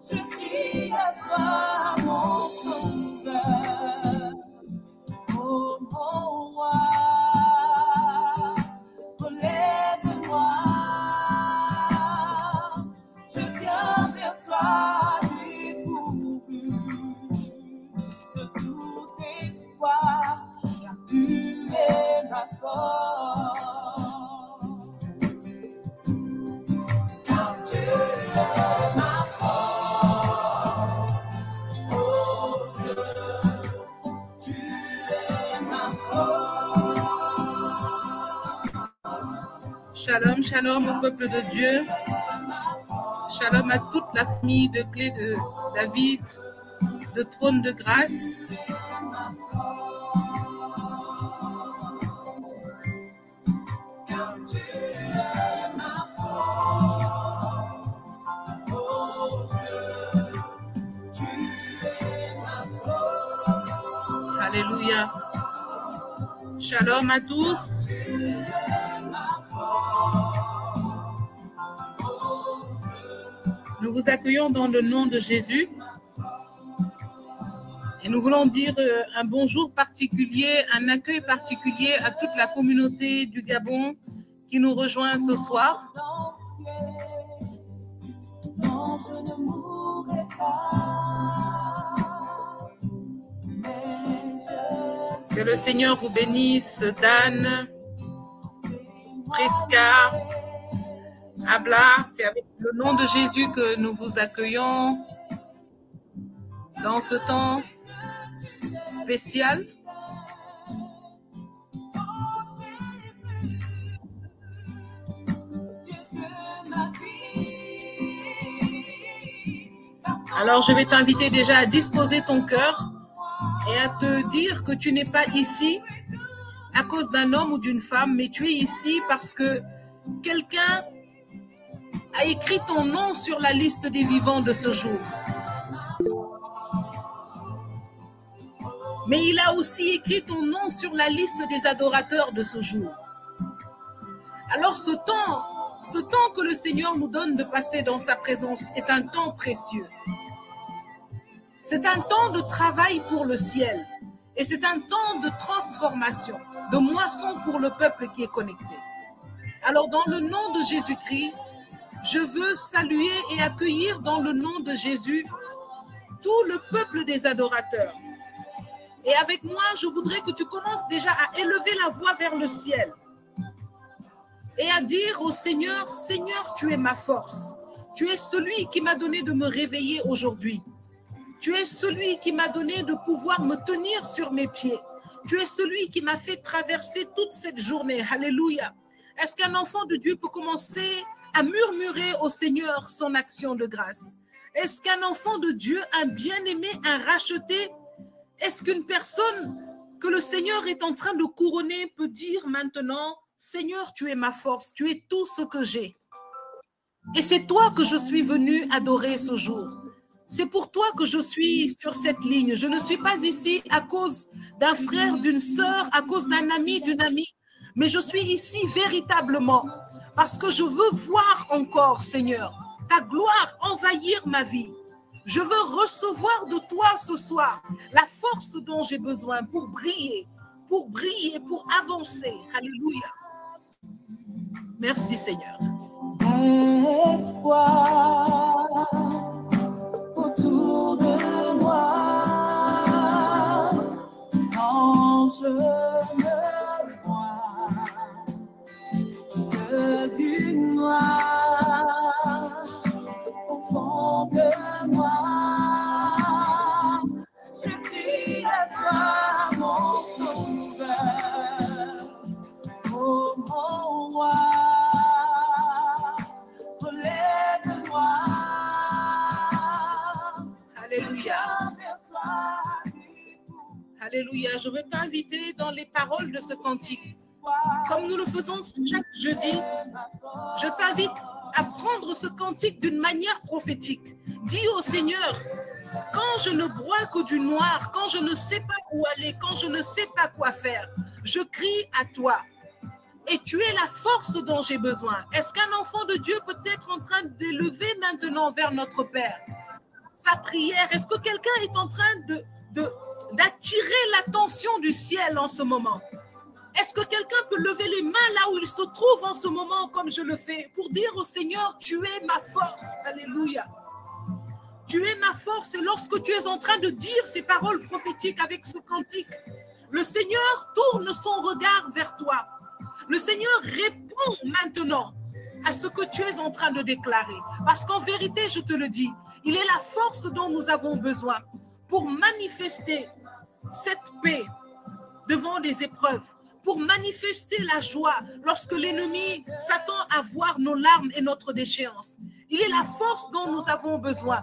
Je crie à toi, mon sauveur, oh mon roi, relève-moi, je viens vers toi, dépourvu de tout espoir, car tu es ma force. Car tu es ma force, oh Dieu, tu es ma force. Shalom, shalom au peuple de Dieu. Shalom à toute la famille de Clé de David, de Trône de Grâce. Alléluia. Shalom à tous. Nous vous accueillons dans le nom de Jésus. Et nous voulons dire un bonjour particulier, un accueil particulier à toute la communauté du Gabon qui nous rejoint ce soir. Non, je ne mourrai pas, mais je... Que le Seigneur vous bénisse, Dan, Prisca, Abla. C'est avec le nom de Jésus que nous vous accueillons dans ce temps spécial. Alors, je vais t'inviter déjà à disposer ton cœur et à te dire que tu n'es pas ici à cause d'un homme ou d'une femme, mais tu es ici parce que quelqu'un a écrit ton nom sur la liste des vivants de ce jour. Mais il a aussi écrit ton nom sur la liste des adorateurs de ce jour. Alors ce temps que le Seigneur nous donne de passer dans sa présence est un temps précieux. C'est un temps de travail pour le ciel et c'est un temps de transformation, de moisson pour le peuple qui est connecté. Alors dans le nom de Jésus-Christ, je veux saluer et accueillir dans le nom de Jésus tout le peuple des adorateurs. Et avec moi, je voudrais que tu commences déjà à élever la voix vers le ciel et à dire au Seigneur, Seigneur, tu es ma force. Tu es celui qui m'a donné de me réveiller aujourd'hui. Tu es celui qui m'a donné de pouvoir me tenir sur mes pieds. Tu es celui qui m'a fait traverser toute cette journée. Alléluia. Est-ce qu'un enfant de Dieu peut commencer à murmurer au Seigneur son action de grâce? Est-ce qu'un enfant de Dieu, un bien-aimé, un racheté, est-ce qu'une personne que le Seigneur est en train de couronner peut dire maintenant, Seigneur, tu es ma force, tu es tout ce que j'ai. Et c'est toi que je suis venu adorer ce jour. C'est pour toi que je suis sur cette ligne. Je ne suis pas ici à cause d'un frère, d'une sœur, à cause d'un ami, d'une amie, mais je suis ici véritablement parce que je veux voir encore, Seigneur, ta gloire envahir ma vie. Je veux recevoir de toi ce soir la force dont j'ai besoin pour briller, pour avancer. Alléluia. Merci Seigneur. Espoir autour de moi quand je ne vois que du noir au fond de moi. Je crie à toi, mon sauveur, oh mon roi. Alléluia. Alléluia. Je veux t'inviter dans les paroles de ce cantique. Comme nous le faisons chaque jeudi, je t'invite à prendre ce cantique d'une manière prophétique. Dis au Seigneur, quand je ne broie que du noir, quand je ne sais pas où aller, quand je ne sais pas quoi faire, je crie à toi. Et tu es la force dont j'ai besoin. Est-ce qu'un enfant de Dieu peut être en train d'élever maintenant vers notre Père sa prière? Est-ce que quelqu'un est en train d'attirer l'attention du ciel en ce moment? Est-ce que quelqu'un peut lever les mains là où il se trouve en ce moment, comme je le fais, pour dire au Seigneur, tu es ma force. Alléluia. Tu es ma force. Et lorsque tu es en train de dire ces paroles prophétiques avec ce cantique, le Seigneur tourne son regard vers toi. Le Seigneur répond maintenant à ce que tu es en train de déclarer. Parce qu'en vérité, je te le dis, il est la force dont nous avons besoin pour manifester cette paix devant des épreuves, pour manifester la joie lorsque l'ennemi s'attend à voir nos larmes et notre déchéance. Il est la force dont nous avons besoin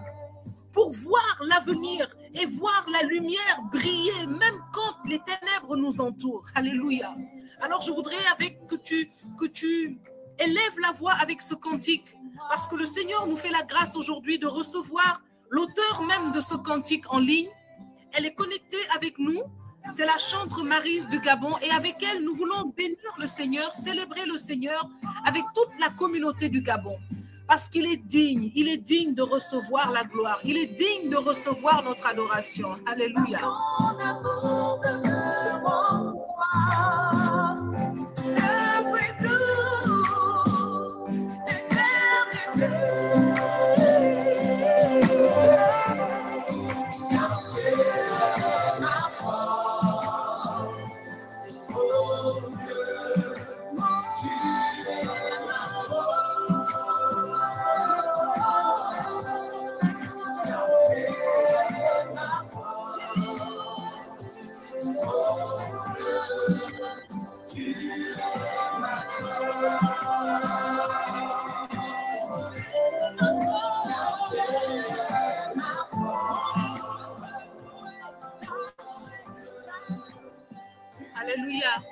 pour voir l'avenir et voir la lumière briller, même quand les ténèbres nous entourent. Alléluia. Alors je voudrais que tu élèves la voix avec ce cantique, parce que le Seigneur nous fait la grâce aujourd'hui de recevoir l'auteur même de ce cantique en ligne. Elle est connectée avec nous. C'est la chantre Maryse du Gabon, et avec elle, nous voulons bénir le Seigneur, célébrer le Seigneur avec toute la communauté du Gabon. Parce qu'il est digne de recevoir la gloire, il est digne de recevoir notre adoration. Alléluia. Alléluia.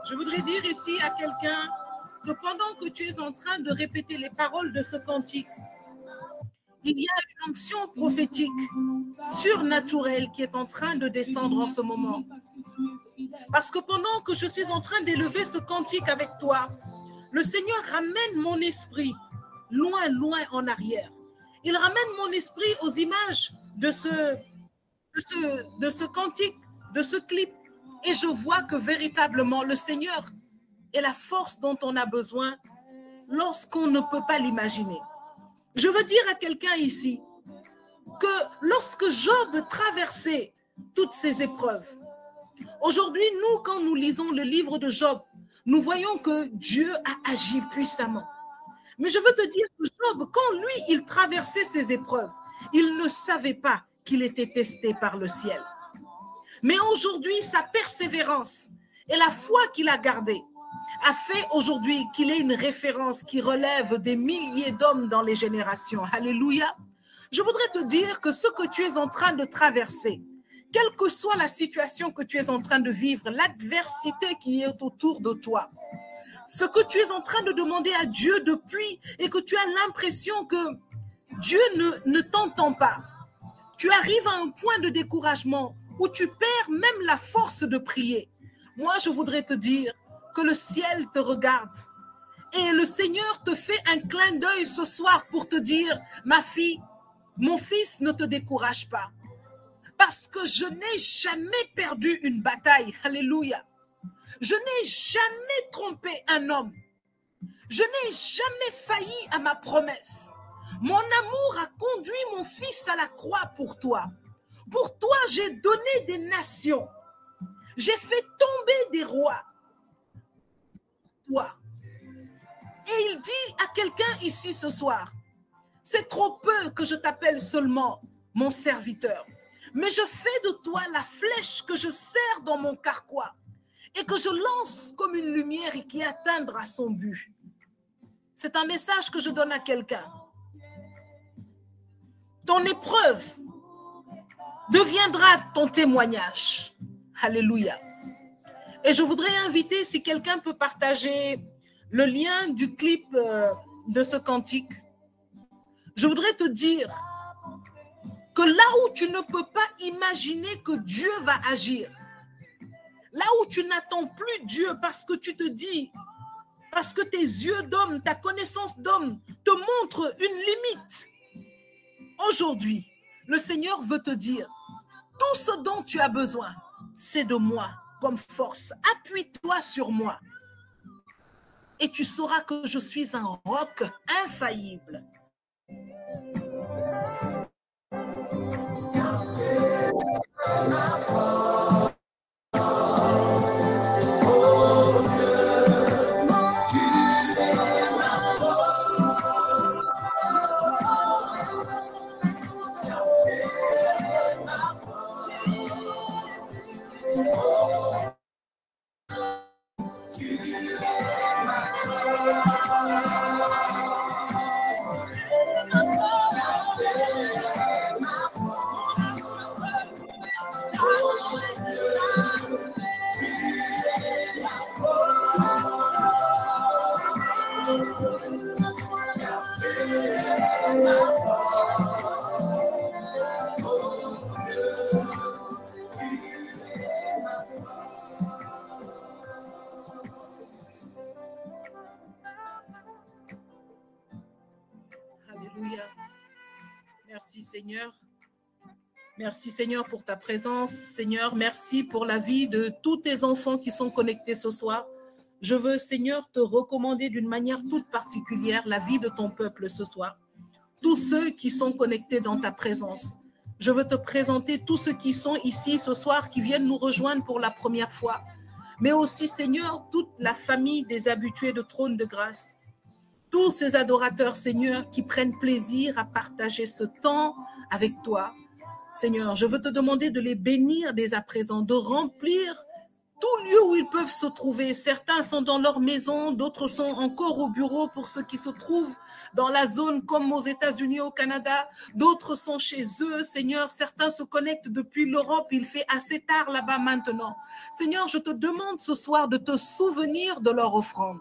Je voudrais dire ici à quelqu'un que pendant que tu es en train de répéter les paroles de ce cantique, il y a une onction prophétique surnaturelle qui est en train de descendre en ce moment. Parce que pendant que je suis en train d'élever ce cantique avec toi, le Seigneur ramène mon esprit loin, loin en arrière. Il ramène mon esprit aux images de ce cantique, de ce clip. Et je vois que véritablement le Seigneur est la force dont on a besoin lorsqu'on ne peut pas l'imaginer. Je veux dire à quelqu'un ici que lorsque Job traversait toutes ces épreuves, aujourd'hui, nous, quand nous lisons le livre de Job, nous voyons que Dieu a agi puissamment. Mais je veux te dire que Job, quand lui, il traversait ces épreuves, il ne savait pas qu'il était testé par le ciel. Mais aujourd'hui, sa persévérance et la foi qu'il a gardée a fait aujourd'hui qu'il ait une référence qui relève des milliers d'hommes dans les générations. Alléluia. Je voudrais te dire que ce que tu es en train de traverser, quelle que soit la situation que tu es en train de vivre, l'adversité qui est autour de toi, ce que tu es en train de demander à Dieu depuis et que tu as l'impression que Dieu ne t'entend pas, tu arrives à un point de découragement où tu perds même la force de prier. Moi, je voudrais te dire que le ciel te regarde et le Seigneur te fait un clin d'œil ce soir pour te dire, ma fille, mon fils, ne te décourage pas. Parce que je n'ai jamais perdu une bataille. Alléluia. Je n'ai jamais trompé un homme. Je n'ai jamais failli à ma promesse. Mon amour a conduit mon fils à la croix pour toi. Pour toi, j'ai donné des nations. J'ai fait tomber des rois. Toi. Et il dit à quelqu'un ici ce soir, c'est trop peu que je t'appelle seulement mon serviteur. Mais je fais de toi la flèche que je serre dans mon carquois et que je lance comme une lumière et qui atteindra son but. C'est un message que je donne à quelqu'un. Ton épreuve deviendra ton témoignage. Alléluia. Et je voudrais inviter, si quelqu'un peut partager le lien du clip de ce cantique, je voudrais te dire que là où tu ne peux pas imaginer que Dieu va agir, Là où tu n'attends plus Dieu parce que tu te dis, parce que tes yeux d'homme, ta connaissance d'homme te montrent une limite. Aujourd'hui, le Seigneur veut te dire, tout ce dont tu as besoin, c'est de moi comme force. Appuie-toi sur moi. Et tu sauras que je suis un roc infaillible. Alléluia. Merci Seigneur. Merci Seigneur pour ta présence. Seigneur, merci pour la vie de tous tes enfants qui sont connectés ce soir. Je veux Seigneur te recommander d'une manière toute particulière la vie de ton peuple ce soir. Tous ceux qui sont connectés dans ta présence. Je veux te présenter tous ceux qui sont ici ce soir, qui viennent nous rejoindre pour la première fois. Mais aussi Seigneur, toute la famille des habitués de trône de grâce. Tous ces adorateurs, Seigneur, qui prennent plaisir à partager ce temps avec toi. Seigneur, je veux te demander de les bénir dès à présent, de remplir tout lieu où ils peuvent se trouver. Certains sont dans leur maison, d'autres sont encore au bureau pour ceux qui se trouvent dans la zone comme aux États-Unis, au Canada. D'autres sont chez eux, Seigneur. Certains se connectent depuis l'Europe. Il fait assez tard là-bas maintenant. Seigneur, je te demande ce soir de te souvenir de leur offrande.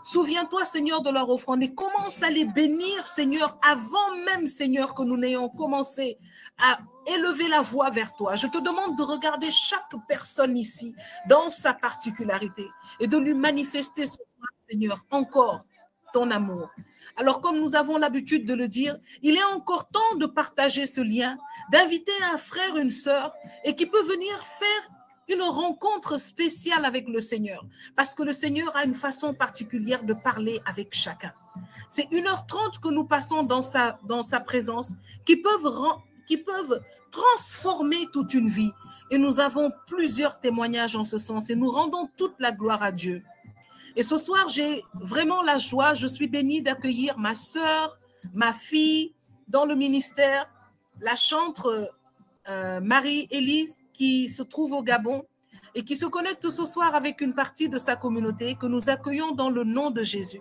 Souviens-toi, Seigneur, de leur offrande et commence à les bénir, Seigneur, avant même, Seigneur, que nous n'ayons commencé à élever la voix vers toi. Je te demande de regarder chaque personne ici dans sa particularité et de lui manifester ce soir, Seigneur, encore ton amour. Alors, comme nous avons l'habitude de le dire, il est encore temps de partager ce lien, d'inviter un frère, une sœur et qui peut venir faire une rencontre spéciale avec le Seigneur, parce que le Seigneur a une façon particulière de parler avec chacun. C'est 1h30 que nous passons dans sa présence, qui peuvent transformer toute une vie. Et nous avons plusieurs témoignages en ce sens, et nous rendons toute la gloire à Dieu. Et ce soir, j'ai vraiment la joie, je suis bénie d'accueillir ma sœur, ma fille, dans le ministère, la chantre Marie-Élise, qui se trouve au Gabon et qui se connecte ce soir avec une partie de sa communauté que nous accueillons dans le nom de Jésus.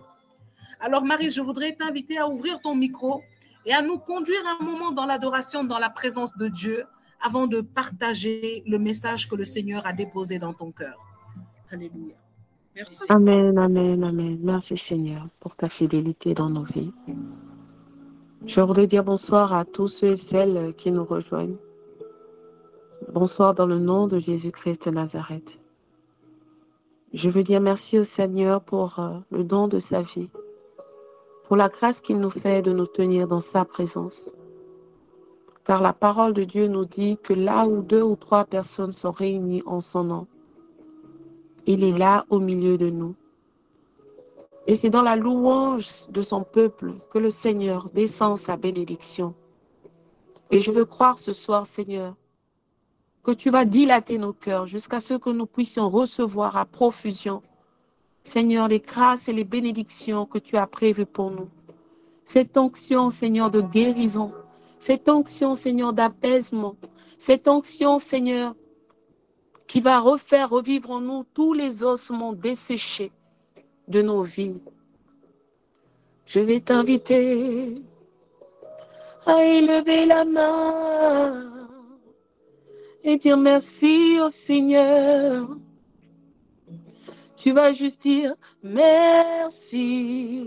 Alors Marie, je voudrais t'inviter à ouvrir ton micro et à nous conduire un moment dans l'adoration, dans la présence de Dieu, avant de partager le message que le Seigneur a déposé dans ton cœur. Alléluia. Merci. Amen, amen, amen. Merci Seigneur pour ta fidélité dans nos vies. Je voudrais dire bonsoir à tous ceux et celles qui nous rejoignent. Bonsoir dans le nom de Jésus-Christ de Nazareth. Je veux dire merci au Seigneur pour le don de sa vie, pour la grâce qu'il nous fait de nous tenir dans sa présence. Car la parole de Dieu nous dit que là où 2 ou 3 personnes sont réunies en son nom, il est là au milieu de nous. Et c'est dans la louange de son peuple que le Seigneur descend sa bénédiction. Et je veux croire ce soir, Seigneur, que tu vas dilater nos cœurs jusqu'à ce que nous puissions recevoir à profusion, Seigneur, les grâces et les bénédictions que tu as prévues pour nous. Cette onction, Seigneur, de guérison, cette onction, Seigneur, d'apaisement, cette onction, Seigneur, qui va refaire revivre en nous tous les ossements desséchés de nos vies. Je vais t'inviter à élever la main et dire merci au Seigneur. Tu vas juste dire merci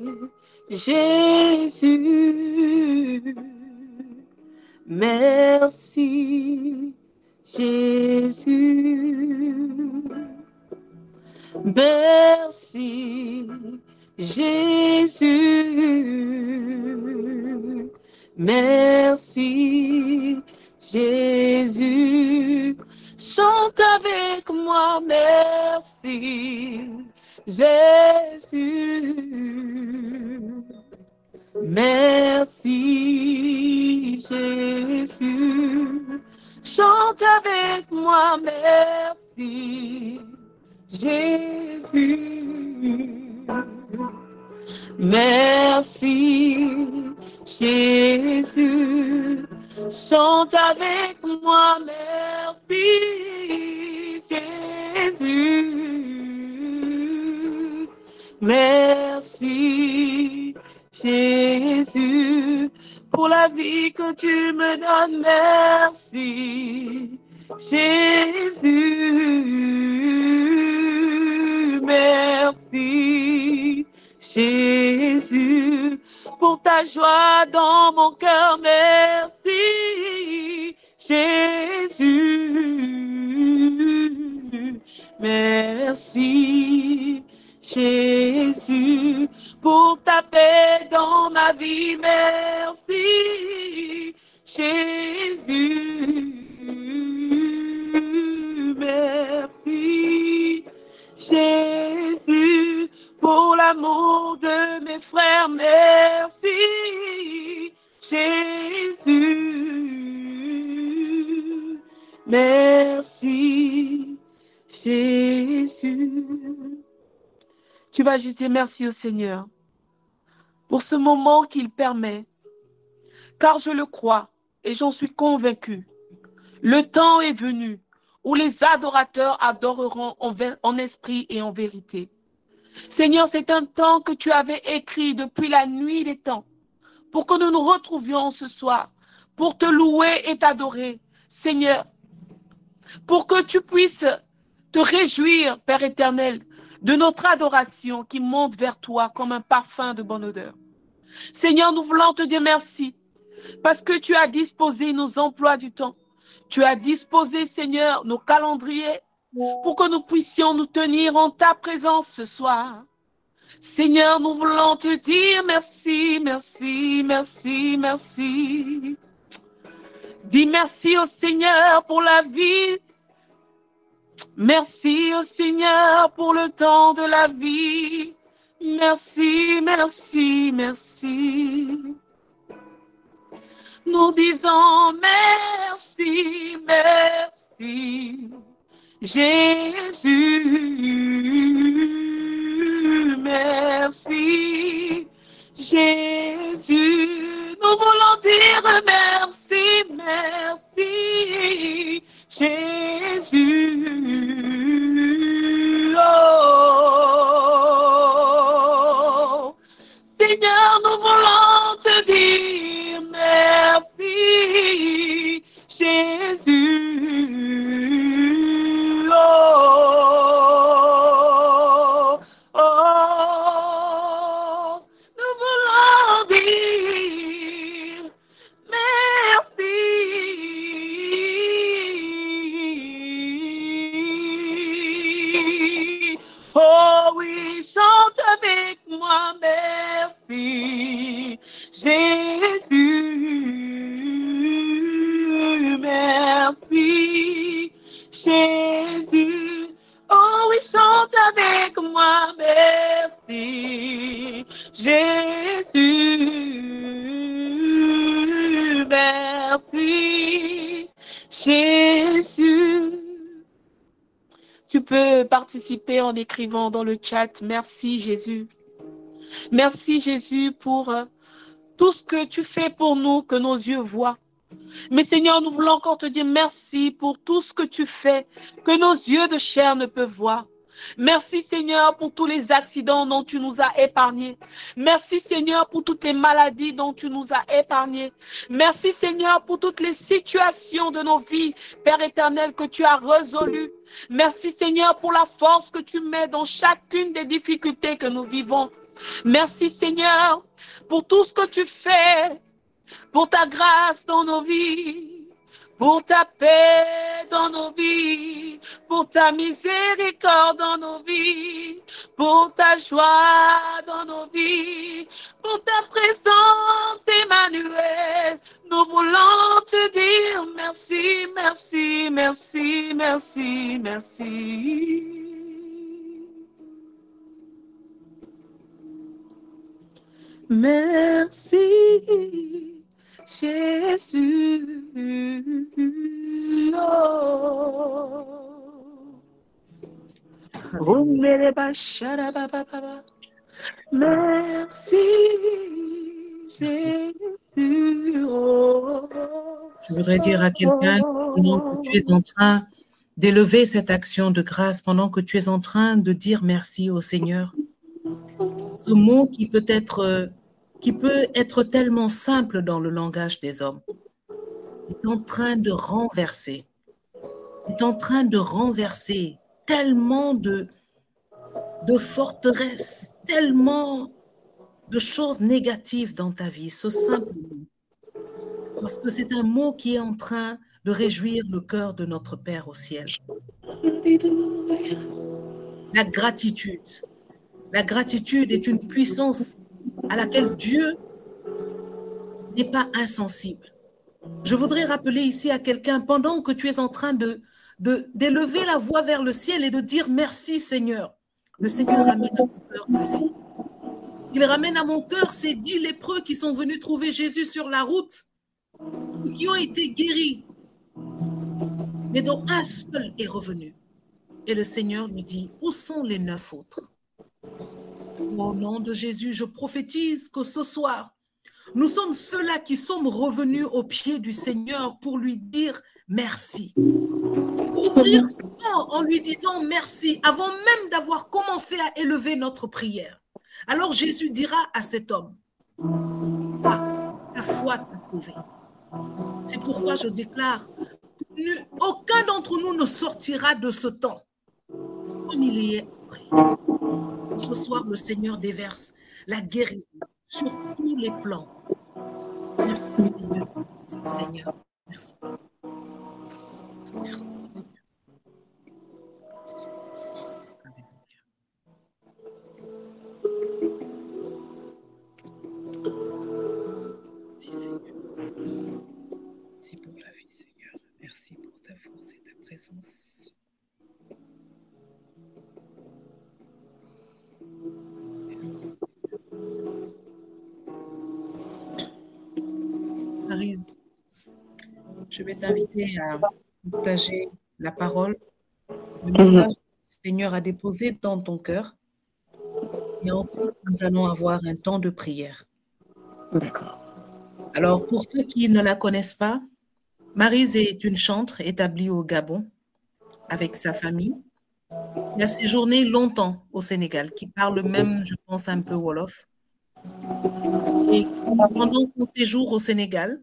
Jésus, merci Jésus. Merci, Jésus. Chante avec moi, merci, Jésus. Merci, Jésus. Chante avec moi, merci, Jésus. Merci, Jésus. Chante avec moi, merci, Jésus. Merci, Jésus, pour la vie que tu me donnes, merci, Jésus. Merci, Jésus, pour ta joie dans mon cœur, merci, Jésus. Merci, Jésus, pour ta paix dans ma vie, merci, Jésus. Merci, Jésus, pour l'amour de mes frères, merci, Jésus. Merci, Jésus. Tu vas juste dire merci au Seigneur pour ce moment qu'il permet, car je le crois et j'en suis convaincu. Le temps est venu où les adorateurs adoreront en esprit et en vérité. Seigneur, c'est un temps que tu avais écrit depuis la nuit des temps pour que nous nous retrouvions ce soir, pour te louer et t'adorer, Seigneur, pour que tu puisses te réjouir, Père éternel, de notre adoration qui monte vers toi comme un parfum de bonne odeur. Seigneur, nous voulons te dire merci parce que tu as disposé nos emplois du temps. Tu as disposé, Seigneur, nos calendriers pour que nous puissions nous tenir en ta présence ce soir. Seigneur, nous voulons te dire merci, merci, merci, merci. Dis merci au Seigneur pour la vie. Merci au Seigneur pour le temps de la vie. Merci, merci, merci. Nous disons merci, merci, Jésus. Merci, Jésus. Nous voulons dire merci, merci, Jésus. Oh, Seigneur, nous voulons te dire merci, Jésus. Oh, oh, nous voulons dire merci. Oh oui, chante avec moi, merci, Jésus, merci, Jésus. Oh oui, chante avec moi, merci, Jésus, merci, Jésus. Tu peux participer en écrivant dans le chat. Merci Jésus. Merci Jésus pour tout ce que tu fais pour nous, que nos yeux voient. Mais Seigneur, nous voulons encore te dire merci pour tout ce que tu fais, que nos yeux de chair ne peuvent voir. Merci Seigneur pour tous les accidents dont tu nous as épargnés. Merci Seigneur pour toutes les maladies dont tu nous as épargnés. Merci Seigneur pour toutes les situations de nos vies, Père éternel, que tu as résolues. Merci Seigneur pour la force que tu mets dans chacune des difficultés que nous vivons. Merci Seigneur pour tout ce que tu fais, pour ta grâce dans nos vies, pour ta paix dans nos vies, pour ta miséricorde dans nos vies, pour ta joie dans nos vies, pour ta présence, Emmanuel, merci. Merci, Jésus. Oh, merci, Jésus. Je voudrais dire à quelqu'un, pendant que tu es en train d'élever cette action de grâce, pendant que tu es en train de dire merci au Seigneur, ce mot qui peut être tellement simple dans le langage des hommes, est en train de renverser, tellement de forteresses, tellement de choses négatives dans ta vie, ce simple mot. Parce que c'est un mot qui est en train de réjouir le cœur de notre Père au ciel. La gratitude. La gratitude est une puissance à laquelle Dieu n'est pas insensible. Je voudrais rappeler ici à quelqu'un, pendant que tu es en train d'élever la voix vers le ciel et de dire merci Seigneur. Le Seigneur ramène à mon cœur ceci. Il ramène à mon cœur ces 10 lépreux qui sont venus trouver Jésus sur la route et qui ont été guéris, mais dont un seul est revenu. Et le Seigneur lui dit, où sont les 9 autres? Au nom de Jésus, je prophétise que ce soir, nous sommes ceux-là qui sommes revenus aux pieds du Seigneur pour lui dire merci. Ouvrir son temps en lui disant merci avant même d'avoir commencé à élever notre prière. Alors Jésus dira à cet homme, ta foi t'a sauvé. C'est pourquoi je déclare, aucun d'entre nous ne sortira de ce temps comme il y est entré. Ce soir, le Seigneur déverse la guérison sur tous les plans. Merci Seigneur. Merci Seigneur. Merci. Merci Seigneur. Merci Seigneur. Merci pour la vie Seigneur. Merci pour ta force et ta présence. Merci Seigneur. Maryse, je vais t'inviter à partager la parole, le message que le Seigneur a déposé dans ton cœur. Et ensuite, nous allons avoir un temps de prière. D'accord. Alors, pour ceux qui ne la connaissent pas, Maryse est une chantre établie au Gabon avec sa famille. Elle a séjourné longtemps au Sénégal, qui parle même, je pense, un peu Wolof. Et pendant son séjour au Sénégal,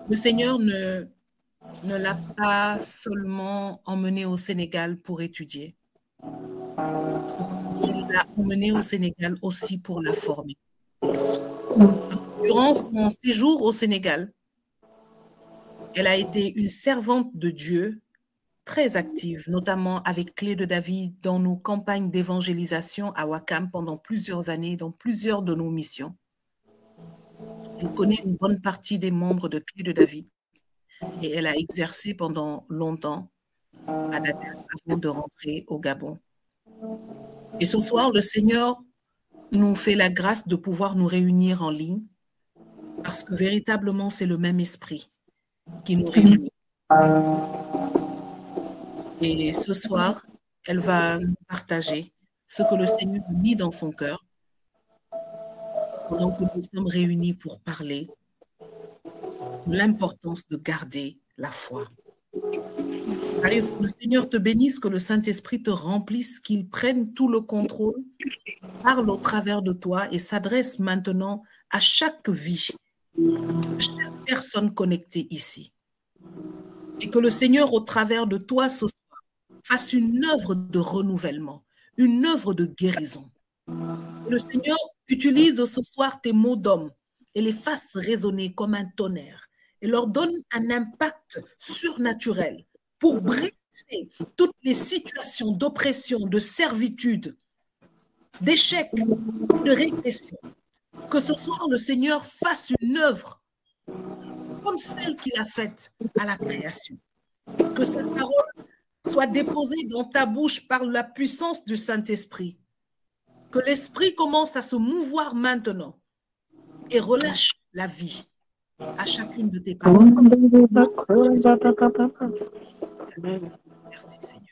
le Seigneur ne l'a pas seulement emmenée au Sénégal pour étudier. Il l'a emmenée au Sénégal aussi pour la former. Parce que durant son séjour au Sénégal, elle a été une servante de Dieu très active, notamment avec Clé de David dans nos campagnes d'évangélisation à Ouakam pendant plusieurs années, dans plusieurs de nos missions. Elle connaît une bonne partie des membres de Clé de David et elle a exercé pendant longtemps à Dakar avant de rentrer au Gabon. Et ce soir, le Seigneur nous fait la grâce de pouvoir nous réunir en ligne parce que véritablement, c'est le même esprit qui nous réunit. Et ce soir, elle va nous partager ce que le Seigneur a mis dans son cœur pendant que nous sommes réunis pour parler de l'importance de garder la foi. Maryse, que le Seigneur te bénisse, que le Saint-Esprit te remplisse, qu'il prenne tout le contrôle, parle au travers de toi et s'adresse maintenant à chaque vie, à chaque personne connectée ici. Et que le Seigneur, au travers de toi, ce soir, fasse une œuvre de renouvellement, une œuvre de guérison. Que le Seigneur utilise ce soir tes mots d'homme et les fasse résonner comme un tonnerre et leur donne un impact surnaturel pour briser toutes les situations d'oppression, de servitude, d'échec, de régression. Que ce soir, le Seigneur fasse une œuvre comme celle qu'il a faite à la création. Que sa parole soit déposé dans ta bouche par la puissance du Saint-Esprit. Que l'Esprit commence à se mouvoir maintenant et relâche la vie à chacune de tes paroles. Merci Seigneur.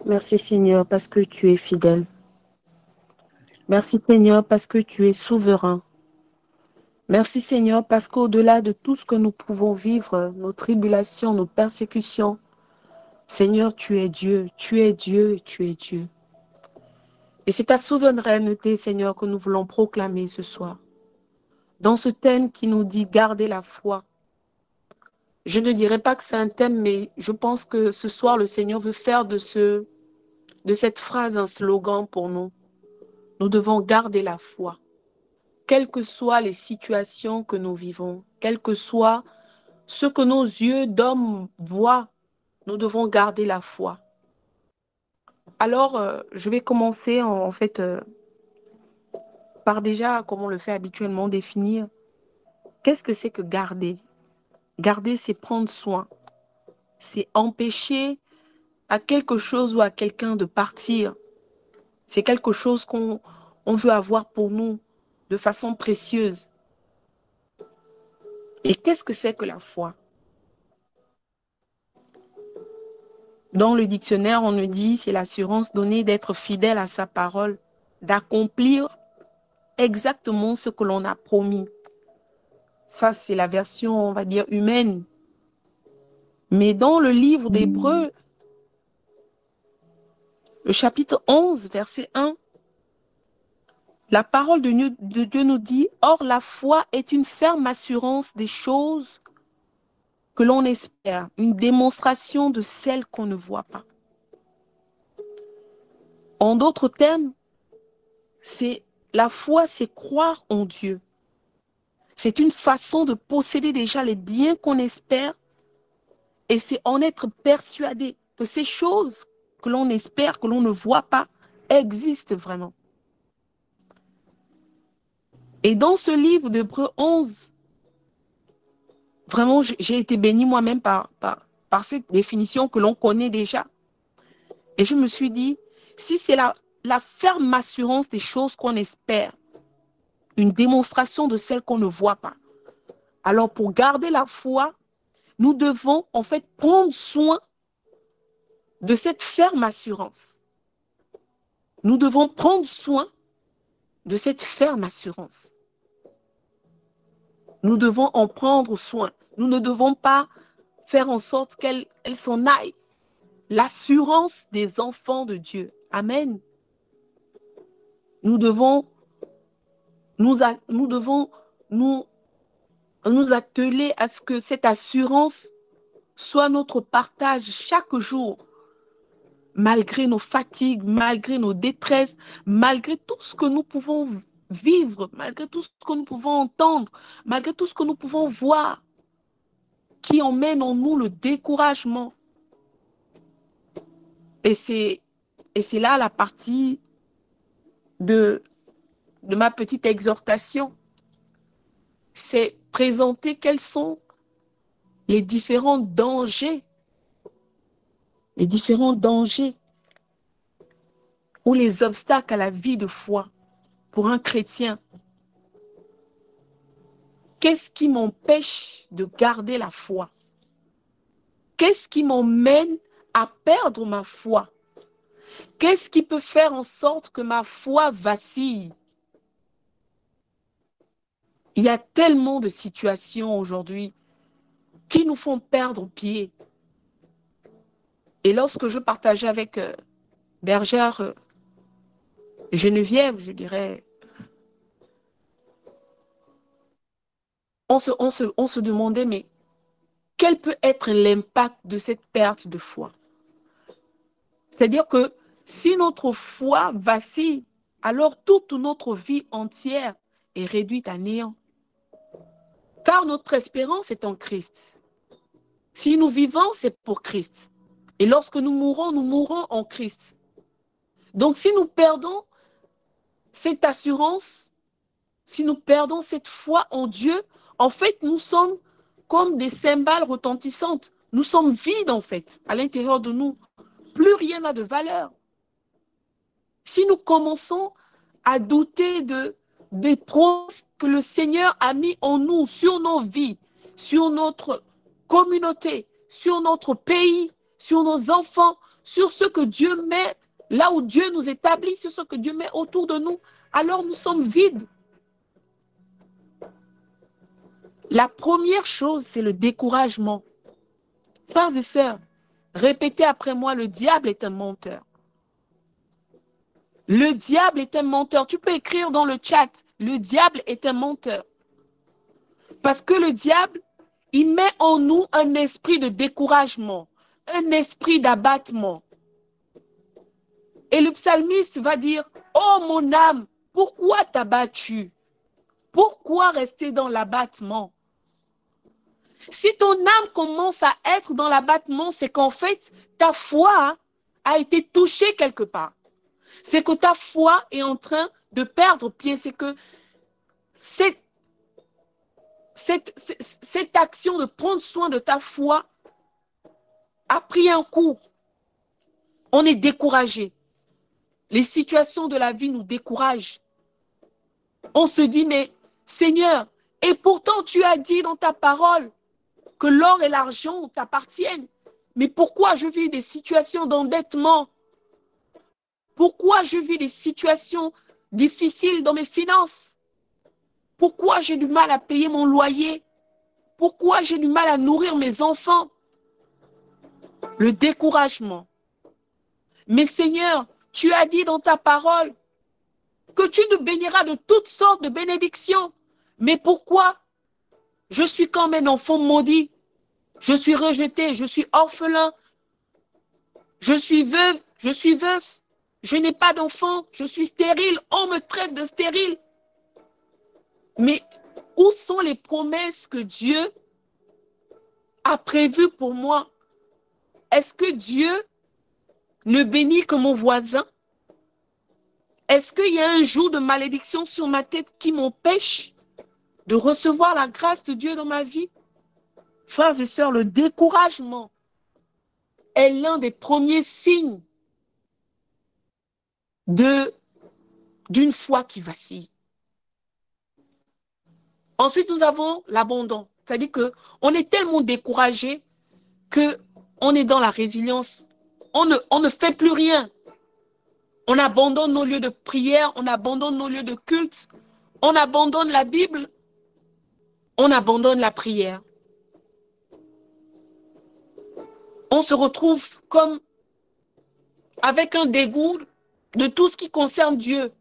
Merci Seigneur parce que tu es fidèle. Merci Seigneur parce que tu es souverain. Merci Seigneur parce qu'au-delà de tout ce que nous pouvons vivre, nos tribulations, nos persécutions, Seigneur, tu es Dieu, tu es Dieu, tu es Dieu. Et c'est ta souveraineté, Seigneur, que nous voulons proclamer ce soir. Dans ce thème qui nous dit garder la foi. Je ne dirais pas que c'est un thème, mais je pense que ce soir, le Seigneur veut faire de cette phrase un slogan pour nous. Nous devons garder la foi. Quelles que soient les situations que nous vivons, quel que soit ce que nos yeux d'homme voient, nous devons garder la foi. Alors, je vais commencer par déjà, comme on le fait habituellement, définir qu'est-ce que c'est que garder. Garder, c'est prendre soin. C'est empêcher à quelque chose ou à quelqu'un de partir. C'est quelque chose qu'on veut avoir pour nous de façon précieuse. Et qu'est-ce que c'est que la foi? Dans le dictionnaire, on nous dit c'est l'assurance donnée d'être fidèle à sa parole, d'accomplir exactement ce que l'on a promis. Ça, c'est la version, on va dire, humaine. Mais dans le livre d'Hébreux, le chapitre 11, verset 1, la parole de Dieu nous dit « Or, la foi est une ferme assurance des choses que l'on espère, une démonstration de celles qu'on ne voit pas. » En d'autres termes, la foi, c'est croire en Dieu. C'est une façon de posséder déjà les biens qu'on espère et c'est en être persuadé que ces choses que l'on espère, que l'on ne voit pas, existent vraiment. Et dans ce livre d'Hébreux 11, vraiment, j'ai été bénie moi-même par cette définition que l'on connaît déjà. Et je me suis dit, si c'est la ferme assurance des choses qu'on espère, une démonstration de celles qu'on ne voit pas, alors pour garder la foi, nous devons en fait prendre soin de cette ferme assurance. Nous devons prendre soin de cette ferme assurance. Nous devons en prendre soin. Nous ne devons pas faire en sorte qu'elle s'en aille. L'assurance des enfants de Dieu. Amen. Nous devons nous atteler à ce que cette assurance soit notre partage chaque jour, malgré nos fatigues, malgré nos détresses, malgré tout ce que nous pouvons vivre, malgré tout ce que nous pouvons entendre, malgré tout ce que nous pouvons voir, qui emmène en nous le découragement. Et c'est là la partie de ma petite exhortation. C'est présenter quels sont les différents dangers ou les obstacles à la vie de foi pour un chrétien. Qu'est-ce qui m'empêche de garder la foi? Qu'est-ce qui m'emmène à perdre ma foi? Qu'est-ce qui peut faire en sorte que ma foi vacille? Il y a tellement de situations aujourd'hui qui nous font perdre pied. Et lorsque je partageais avec Bergère Geneviève, je dirais, on se demandait, mais quel peut être l'impact de cette perte de foi? C'est-à-dire que si notre foi vacille, alors toute notre vie entière est réduite à néant. Car notre espérance est en Christ. Si nous vivons, c'est pour Christ. Et lorsque nous mourrons en Christ. Donc si nous perdons cette assurance, si nous perdons cette foi en Dieu, en fait, nous sommes comme des cymbales retentissantes. nous sommes vides en fait, à l'intérieur de nous. Plus rien n'a de valeur. Si nous commençons à douter des promesses que le Seigneur a mis en nous, sur nos vies, sur notre communauté, sur notre pays, sur nos enfants, sur ce que Dieu met, là où Dieu nous établit, sur ce que Dieu met autour de nous, alors nous sommes vides. La première chose, c'est le découragement. Frères et sœurs, répétez après moi, le diable est un menteur. Le diable est un menteur. Tu peux écrire dans le chat, le diable est un menteur. Parce que le diable, il met en nous un esprit de découragement, un esprit d'abattement. Et le psalmiste va dire, oh mon âme, pourquoi t'as-battu? Pourquoi rester dans l'abattement? Si ton âme commence à être dans l'abattement, c'est qu'en fait, ta foi a été touchée quelque part. C'est que ta foi est en train de perdre pied. C'est que cette action de prendre soin de ta foi a pris un coup. On est découragé. Les situations de la vie nous découragent. On se dit, mais Seigneur, et pourtant tu as dit dans ta parole que l'or et l'argent t'appartiennent. Mais pourquoi je vis des situations d'endettement? Pourquoi je vis des situations difficiles dans mes finances? Pourquoi j'ai du mal à payer mon loyer? Pourquoi j'ai du mal à nourrir mes enfants? Le découragement. Mais Seigneur, tu as dit dans ta parole que tu nous béniras de toutes sortes de bénédictions. Mais pourquoi je suis comme un enfant maudit? Je suis rejeté, je suis orphelin, je suis veuve, je suis veuf, je n'ai pas d'enfant, je suis stérile, on me traite de stérile. Mais où sont les promesses que Dieu a prévues pour moi? Est-ce que Dieu ne bénit que mon voisin? Est-ce qu'il y a un jour de malédiction sur ma tête qui m'empêche de recevoir la grâce de Dieu dans ma vie? Frères et sœurs, le découragement est l'un des premiers signes d'une foi qui vacille. Ensuite, nous avons l'abandon. C'est-à-dire qu'on est tellement découragé qu'on est dans la résilience. On ne fait plus rien. On abandonne nos lieux de prière, on abandonne nos lieux de culte, on abandonne la Bible, on abandonne la prière. On se retrouve comme avec un dégoût de tout ce qui concerne Dieu.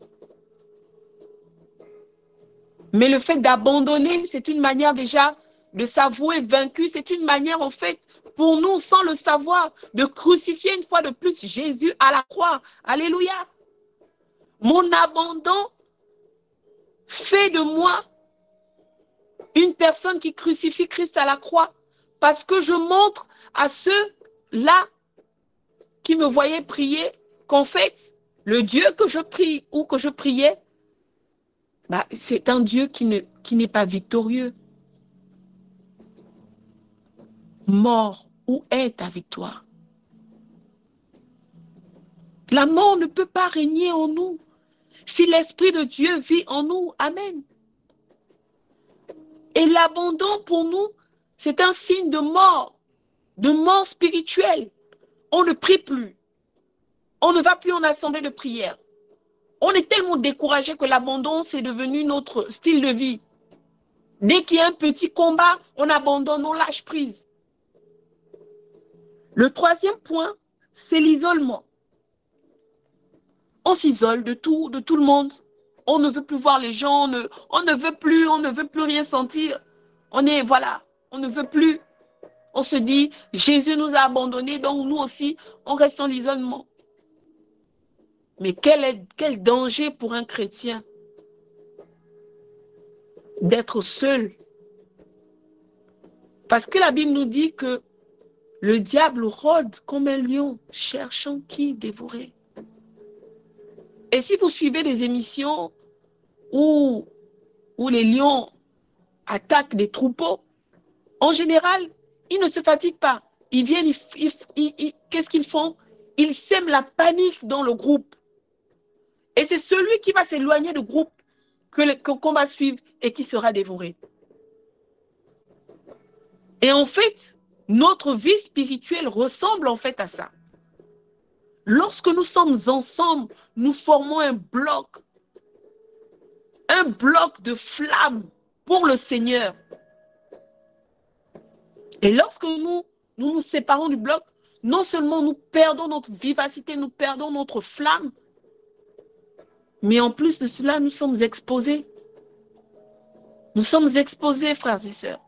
Mais le fait d'abandonner, c'est une manière déjà de s'avouer vaincu. C'est une manière, en fait, pour nous, sans le savoir, de crucifier une fois de plus Jésus à la croix. Alléluia. Mon abandon fait de moi une personne qui crucifie Christ à la croix. Parce que je montre à ceux-là qui me voyaient prier qu'en fait, le Dieu que je prie ou que je priais, c'est un Dieu qui n'est pas victorieux. Mort, où est ta victoire? La mort ne peut pas régner en nous si l'Esprit de Dieu vit en nous. Amen. Et l'abandon pour nous, c'est un signe de mort spirituelle. On ne prie plus. On ne va plus en assemblée de prière. On est tellement découragé que l'abandon, c'est devenu notre style de vie. Dès qu'il y a un petit combat, on abandonne, on lâche prise. Le troisième point, c'est l'isolement. On s'isole de tout le monde. On ne veut plus voir les gens, on ne veut plus rien sentir. On ne veut plus. On se dit, Jésus nous a abandonnés, donc nous aussi, on reste en isolement. Mais quel danger pour un chrétien d'être seul. Parce que la Bible nous dit que le diable rôde comme un lion, cherchant qui dévorer. Et si vous suivez des émissions où les lions attaquent des troupeaux, en général, ils ne se fatiguent pas. ils viennent, qu'est-ce qu'ils font? Ils sèment la panique dans le groupe. Et c'est celui qui va s'éloigner du groupe qu'on va suivre et qui sera dévoré. Et en fait, notre vie spirituelle ressemble en fait à ça. Lorsque nous sommes ensemble, nous formons un bloc de flamme pour le Seigneur. Et lorsque nous séparons du bloc, non seulement nous perdons notre vivacité, nous perdons notre flamme, mais en plus de cela, nous sommes exposés. Nous sommes exposés, frères et sœurs.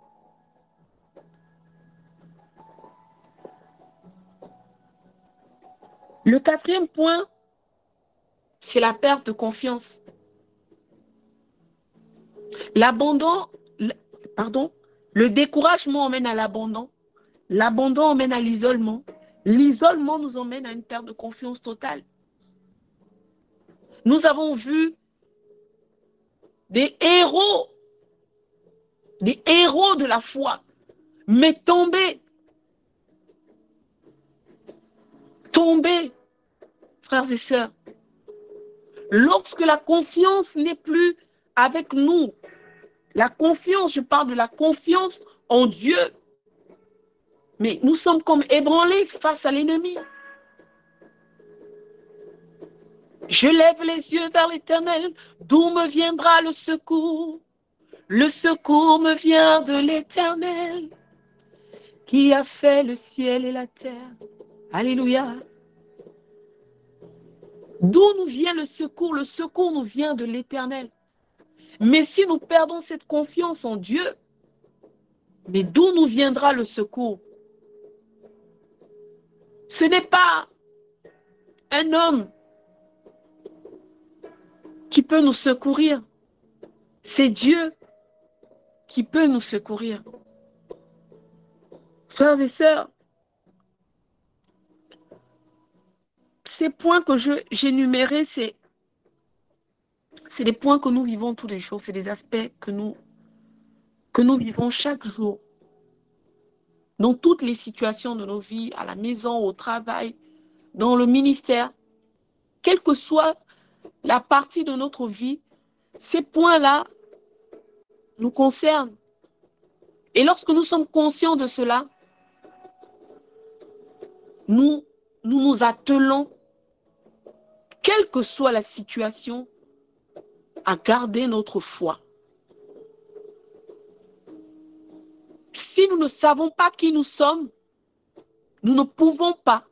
Le quatrième point, c'est la perte de confiance. Le découragement emmène à l'abandon. L'abandon emmène à l'isolement. L'isolement nous emmène à une perte de confiance totale. Nous avons vu des héros de la foi, mais tomber, frères et sœurs. Lorsque la confiance n'est plus avec nous, la confiance, je parle de la confiance en Dieu, mais nous sommes comme ébranlés face à l'ennemi. Je lève les yeux vers l'Éternel, d'où me viendra le secours? Le secours me vient de l'Éternel, qui a fait le ciel et la terre. Alléluia. D'où nous vient le secours? Le secours nous vient de l'Éternel. Mais si nous perdons cette confiance en Dieu, mais d'où nous viendra le secours? Ce n'est pas un homme qui peut nous secourir. C'est Dieu qui peut nous secourir. Frères et sœurs, ces points que j'ai énumérés, c'est des points que nous vivons tous les jours, c'est des aspects que nous vivons chaque jour. Dans toutes les situations de nos vies, à la maison, au travail, dans le ministère, quelle que soit la partie de notre vie, ces points-là nous concernent. Et lorsque nous sommes conscients de cela, nous nous attelons, quelle que soit la situation, à garder notre foi. Si nous ne savons pas qui nous sommes, nous ne pouvons pas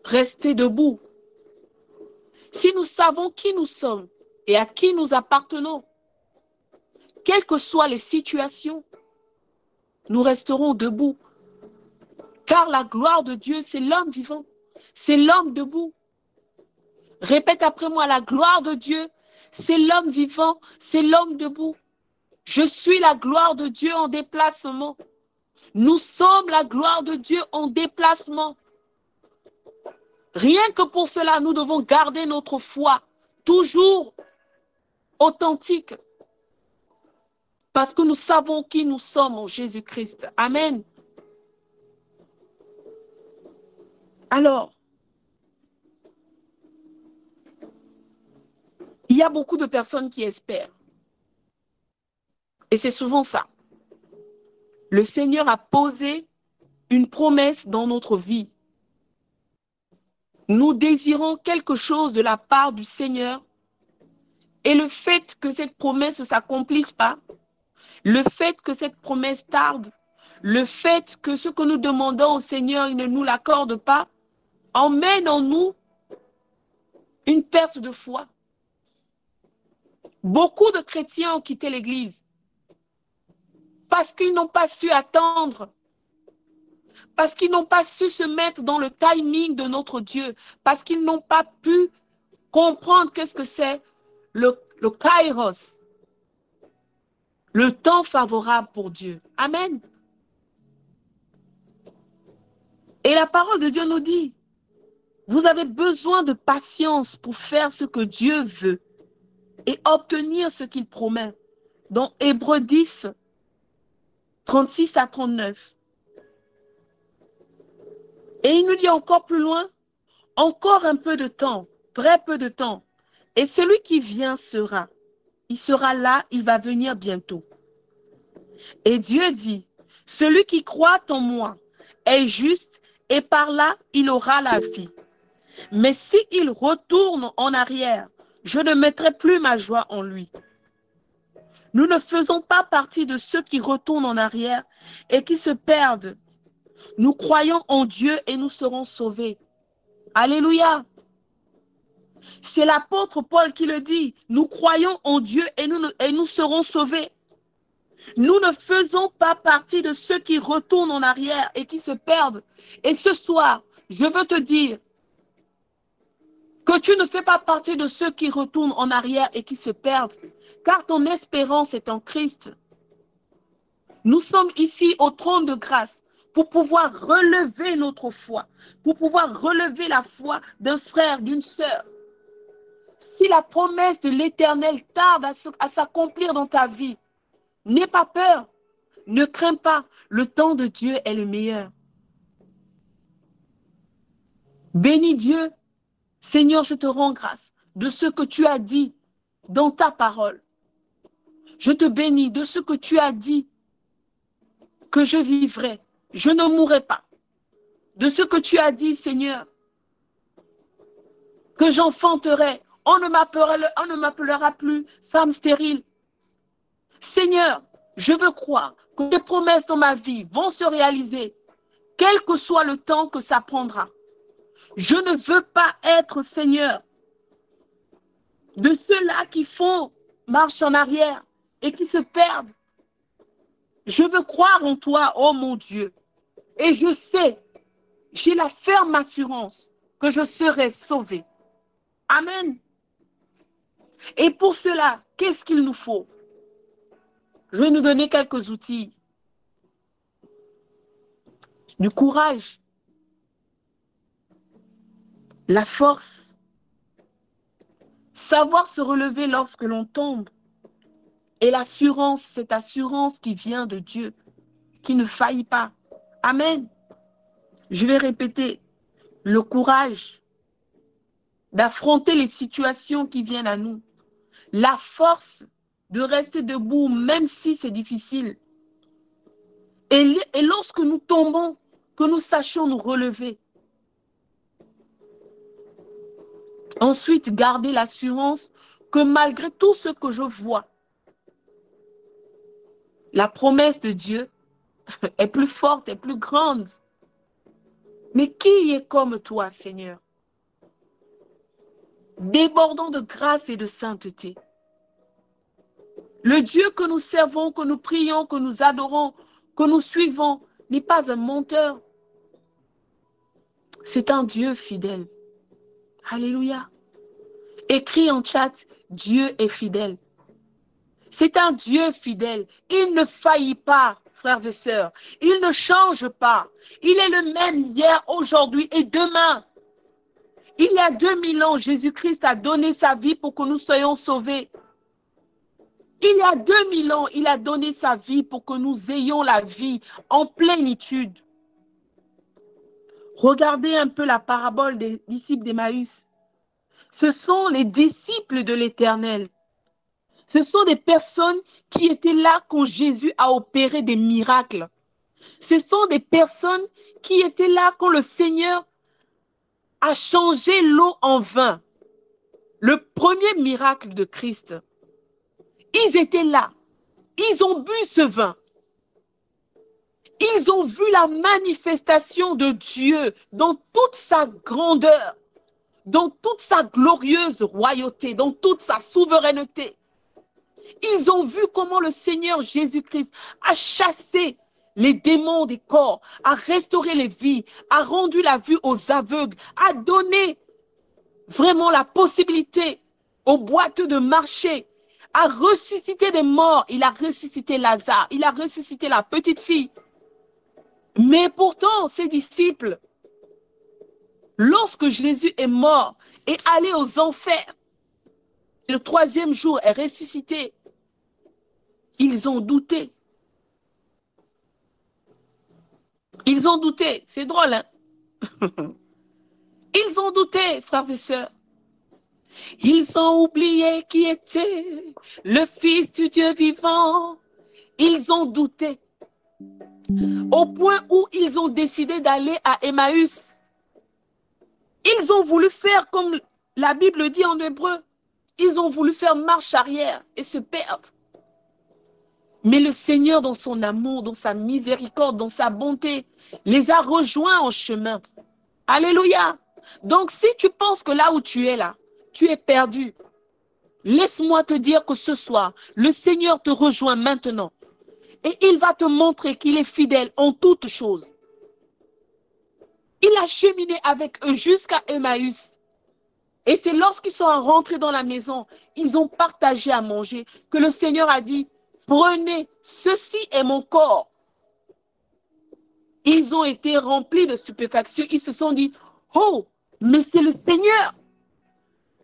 rester debout. Si nous savons qui nous sommes et à qui nous appartenons, quelles que soient les situations, nous resterons debout. Car la gloire de Dieu, c'est l'homme vivant, c'est l'homme debout. Répète après moi, la gloire de Dieu, c'est l'homme vivant, c'est l'homme debout. Je suis la gloire de Dieu en déplacement. Nous sommes la gloire de Dieu en déplacement. Rien que pour cela, nous devons garder notre foi toujours authentique. Parce que nous savons qui nous sommes en Jésus-Christ. Amen. Alors, il y a beaucoup de personnes qui espèrent. Et c'est souvent ça. Le Seigneur a posé une promesse dans notre vie. Nous désirons quelque chose de la part du Seigneur. Et le fait que cette promesse ne s'accomplisse pas, le fait que cette promesse tarde, le fait que ce que nous demandons au Seigneur, il ne nous l'accorde pas, emmène en nous une perte de foi. Beaucoup de chrétiens ont quitté l'Église parce qu'ils n'ont pas su attendre, parce qu'ils n'ont pas su se mettre dans le timing de notre Dieu, parce qu'ils n'ont pas pu comprendre qu'est-ce que c'est le kairos, le temps favorable pour Dieu. Amen. Et la parole de Dieu nous dit, vous avez besoin de patience pour faire ce que Dieu veut et obtenir ce qu'il promet. Dans Hébreux 10, 36 à 39. Et il nous dit encore plus loin, encore un peu de temps, très peu de temps. Et celui qui vient sera. Il sera là, il va venir bientôt. Et Dieu dit, celui qui croit en moi est juste et par là, il aura la vie. Mais s'il retourne en arrière, je ne mettrai plus ma joie en lui. Nous ne faisons pas partie de ceux qui retournent en arrière et qui se perdent. Nous croyons en Dieu et nous serons sauvés. Alléluia. C'est l'apôtre Paul qui le dit. Nous croyons en Dieu et nous serons sauvés. Nous ne faisons pas partie de ceux qui retournent en arrière et qui se perdent. Et ce soir, je veux te dire que tu ne fais pas partie de ceux qui retournent en arrière et qui se perdent, car ton espérance est en Christ. Nous sommes ici au trône de grâce pour pouvoir relever notre foi, pour pouvoir relever la foi d'un frère, d'une sœur. Si la promesse de l'Éternel tarde à s'accomplir dans ta vie, n'aie pas peur, ne crains pas, le temps de Dieu est le meilleur. Bénis Dieu, Seigneur, je te rends grâce de ce que tu as dit dans ta parole. Je te bénis de ce que tu as dit, que je vivrai, je ne mourrai pas. De ce que tu as dit, Seigneur, que j'enfanterai, on ne m'appellera plus femme stérile. Seigneur, je veux croire que tes promesses dans ma vie vont se réaliser, quel que soit le temps que ça prendra. Je ne veux pas être, Seigneur, de ceux-là qui font marche en arrière et qui se perdent. Je veux croire en toi, oh mon Dieu. Et je sais, j'ai la ferme assurance que je serai sauvé. Amen. Et pour cela, qu'est-ce qu'il nous faut? Je vais nous donner quelques outils. Du courage, la force, savoir se relever lorsque l'on tombe, et l'assurance, cette assurance qui vient de Dieu, qui ne faillit pas. Amen. Je vais répéter, le courage d'affronter les situations qui viennent à nous, la force de rester debout même si c'est difficile. Et lorsque nous tombons, que nous sachions nous relever. Ensuite, garder l'assurance que malgré tout ce que je vois, la promesse de Dieu est plus forte, est plus grande. Mais qui est comme toi, Seigneur? Débordant de grâce et de sainteté. Le Dieu que nous servons, que nous prions, que nous adorons, que nous suivons, n'est pas un menteur. C'est un Dieu fidèle. Alléluia. Écris en chat, Dieu est fidèle. C'est un Dieu fidèle. Il ne faillit pas, frères et sœurs. Il ne change pas. Il est le même hier, aujourd'hui et demain. Il y a 2000 ans, Jésus-Christ a donné sa vie pour que nous soyons sauvés. Il y a 2000 ans, il a donné sa vie pour que nous ayons la vie en plénitude. Regardez un peu la parabole des disciples d'Emmaüs. Ce sont les disciples de l'Éternel. Ce sont des personnes qui étaient là quand Jésus a opéré des miracles. Ce sont des personnes qui étaient là quand le Seigneur a changé l'eau en vin. Le premier miracle de Christ. Ils étaient là. Ils ont bu ce vin. Ils ont vu la manifestation de Dieu dans toute sa grandeur, dans toute sa glorieuse royauté, dans toute sa souveraineté. Ils ont vu comment le Seigneur Jésus-Christ a chassé les démons des corps, a restauré les vies, a rendu la vue aux aveugles, a donné vraiment la possibilité aux boiteux de marcher, a ressuscité des morts. Il a ressuscité Lazare, il a ressuscité la petite fille. Mais pourtant, ses disciples, lorsque Jésus est mort et allé aux enfers, le troisième jour est ressuscité, ils ont douté. Ils ont douté. C'est drôle, hein? Ils ont douté, frères et sœurs. Ils ont oublié qui était le Fils du Dieu vivant. Ils ont douté. Au point où ils ont décidé d'aller à Emmaüs. Ils ont voulu faire comme la Bible dit en hébreu. Ils ont voulu faire marche arrière et se perdre. Mais le Seigneur, dans son amour, dans sa miséricorde, dans sa bonté, les a rejoints en chemin. Alléluia. Donc, si tu penses que là où tu es là, tu es perdu, laisse-moi te dire que ce soir, le Seigneur te rejoint maintenant. Et il va te montrer qu'il est fidèle en toutes choses. Il a cheminé avec eux jusqu'à Emmaüs. Et c'est lorsqu'ils sont rentrés dans la maison, ils ont partagé à manger, que le Seigneur a dit, prenez, ceci est mon corps. Ils ont été remplis de stupéfaction. Ils se sont dit, oh, mais c'est le Seigneur.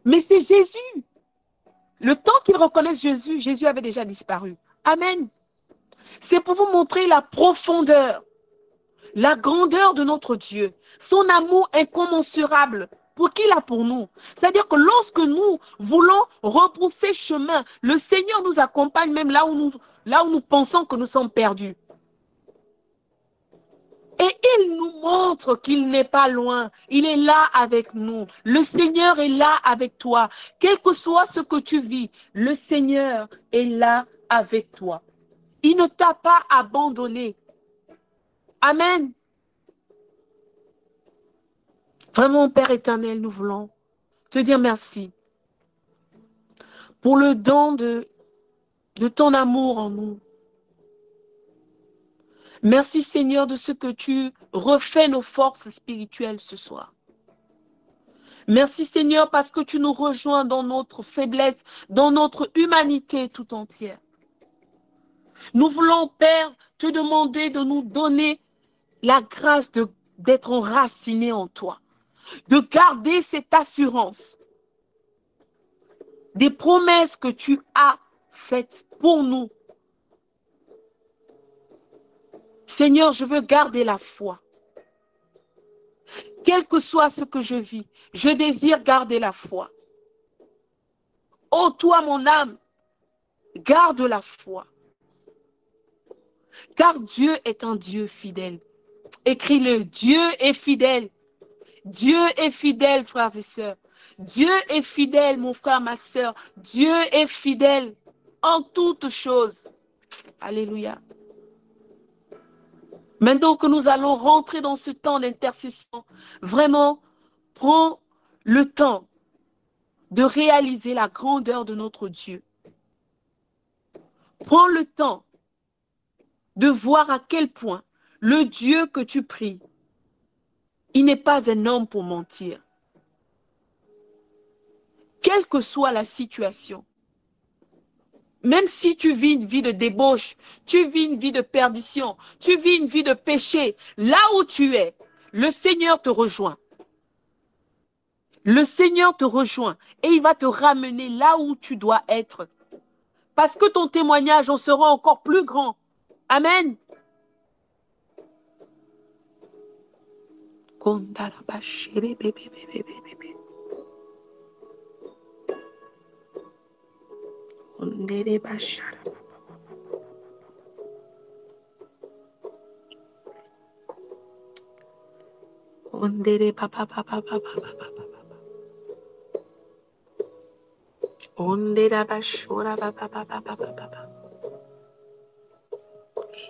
Mais c'est Jésus. Le temps qu'ils reconnaissent Jésus, Jésus avait déjà disparu. Amen. C'est pour vous montrer la profondeur, la grandeur de notre Dieu, son amour incommensurable pour qu'il a pour nous. C'est-à-dire que lorsque nous voulons repousser chemin, le Seigneur nous accompagne même là où nous pensons que nous sommes perdus. Et il nous montre qu'il n'est pas loin. Il est là avec nous. Le Seigneur est là avec toi. Quel que soit ce que tu vis, le Seigneur est là avec toi. Il ne t'a pas abandonné. Amen. Vraiment, Père éternel, nous voulons te dire merci pour le don de ton amour en nous. Merci Seigneur de ce que tu refais nos forces spirituelles ce soir. Merci Seigneur parce que tu nous rejoins dans notre faiblesse, dans notre humanité tout entière. Nous voulons, Père, te demander de nous donner la grâce d'être enracinés en toi, de garder cette assurance des promesses que tu as faites pour nous. Seigneur, je veux garder la foi. Quel que soit ce que je vis, je désire garder la foi. Ô toi, mon âme, garde la foi. Car Dieu est un Dieu fidèle. Écris-le, Dieu est fidèle. Dieu est fidèle, frères et sœurs. Dieu est fidèle, mon frère, ma sœur. Dieu est fidèle en toutes choses. Alléluia. Maintenant que nous allons rentrer dans ce temps d'intercession, vraiment, prends le temps de réaliser la grandeur de notre Dieu. Prends le temps de voir à quel point le Dieu que tu pries, il n'est pas un homme pour mentir. Quelle que soit la situation, même si tu vis une vie de débauche, tu vis une vie de perdition, tu vis une vie de péché, là où tu es, le Seigneur te rejoint. Le Seigneur te rejoint et il va te ramener là où tu dois être. Parce que ton témoignage en sera encore plus grand. Amen. Ondere papa papa papa papa. Ondera bashora papa papa papa papa.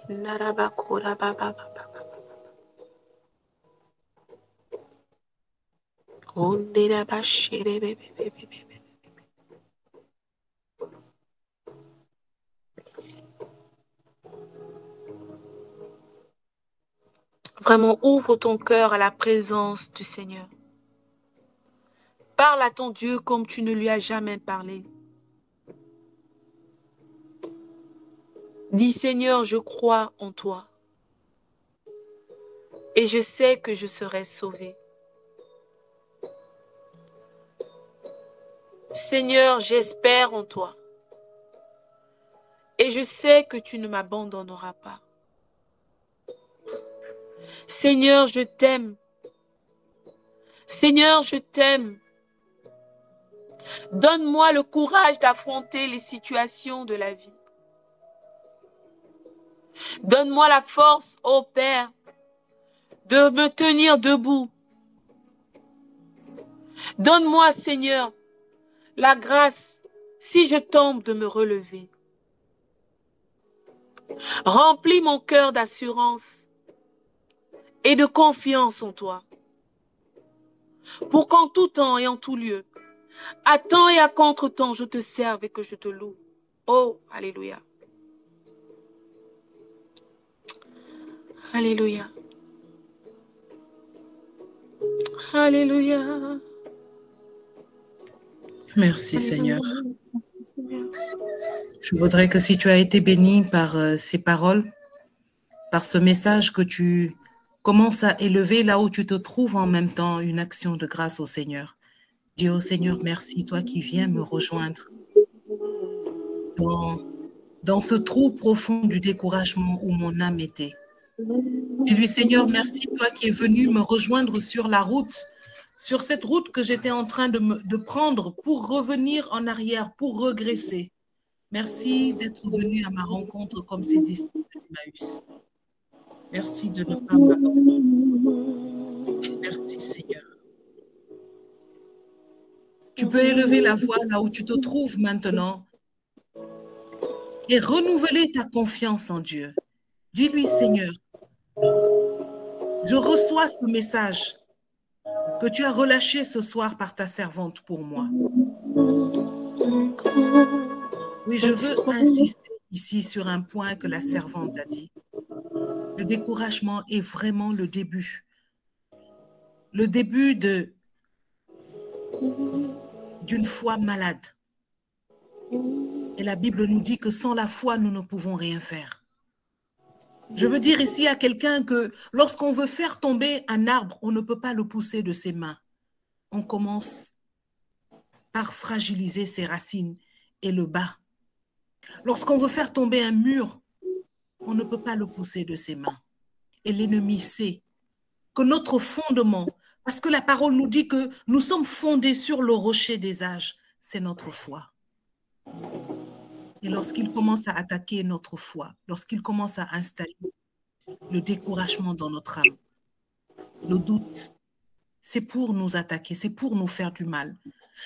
Narabakora papa papa. Ondera bashere bebe bebe bebe. Vraiment, ouvre ton cœur à la présence du Seigneur. Parle à ton Dieu comme tu ne lui as jamais parlé. Dis, Seigneur, je crois en toi. Et je sais que je serai sauvé. Seigneur, j'espère en toi. Et je sais que tu ne m'abandonneras pas. Seigneur, je t'aime Seigneur, je t'aime. Donne-moi le courage d'affronter les situations de la vie. Donne-moi la force, ô Père, de me tenir debout. Donne-moi, Seigneur, la grâce, si je tombe, de me relever. Remplis mon cœur d'assurance et de confiance en toi, pour qu'en tout temps et en tout lieu, à temps et à contre-temps, je te serve et que je te loue. Oh, alléluia. Alléluia. Alléluia. Merci Seigneur. Merci, Seigneur. Je voudrais que si tu as été béni par ces paroles, par ce message, que tu commences à élever là où tu te trouves en même temps une action de grâce au Seigneur. Dis au Seigneur merci, toi qui viens me rejoindre dans ce trou profond du découragement où mon âme était. Dis-lui Seigneur merci, toi qui es venu me rejoindre sur la route, sur cette route que j'étais en train de prendre pour revenir en arrière, pour regresser. Merci d'être venu à ma rencontre comme ces disciples d'Emmaüs. Merci de ne pas m'abandonner. Merci Seigneur. Tu peux élever la voix là où tu te trouves maintenant et renouveler ta confiance en Dieu. Dis-lui Seigneur, je reçois ce message que tu as relâché ce soir par ta servante pour moi. Oui, je veux insister ici sur un point que la servante a dit. Le découragement est vraiment le début. Le début d'une foi malade. Et la Bible nous dit que sans la foi, nous ne pouvons rien faire. Je veux dire ici à quelqu'un que lorsqu'on veut faire tomber un arbre, on ne peut pas le pousser de ses mains. On commence par fragiliser ses racines et le bas. Lorsqu'on veut faire tomber un mur, on ne peut pas le pousser de ses mains. Et l'ennemi sait que notre fondement, parce que la parole nous dit que nous sommes fondés sur le rocher des âges, c'est notre foi. Et lorsqu'il commence à attaquer notre foi, lorsqu'il commence à installer le découragement dans notre âme, le doute, c'est pour nous attaquer, c'est pour nous faire du mal.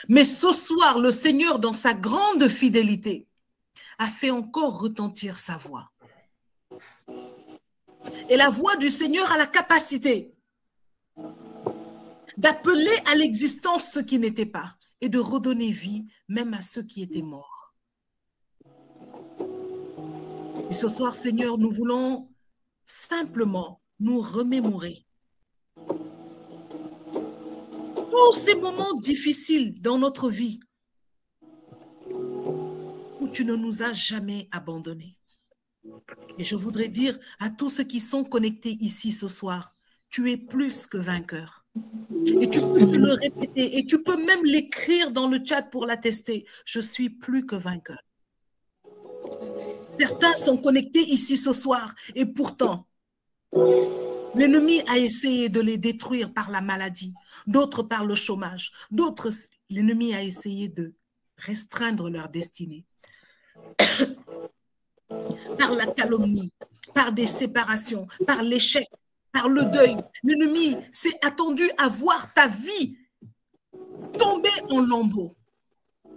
Mais ce soir, le Seigneur, dans sa grande fidélité, a fait encore retentir sa voix. Et la voix du Seigneur a la capacité d'appeler à l'existence ce qui n'était pas et de redonner vie même à ceux qui étaient morts. Et ce soir, Seigneur, nous voulons simplement nous remémorer tous ces moments difficiles dans notre vie où tu ne nous as jamais abandonnés. Et je voudrais dire à tous ceux qui sont connectés ici ce soir, tu es plus que vainqueur. Et tu peux le répéter et tu peux même l'écrire dans le chat pour l'attester. Je suis plus que vainqueur. Certains sont connectés ici ce soir et pourtant, l'ennemi a essayé de les détruire par la maladie, d'autres par le chômage, d'autres, l'ennemi a essayé de restreindre leur destinée. Par la calomnie, par des séparations, par l'échec, par le deuil. L'ennemi s'est attendu à voir ta vie tomber en lambeaux.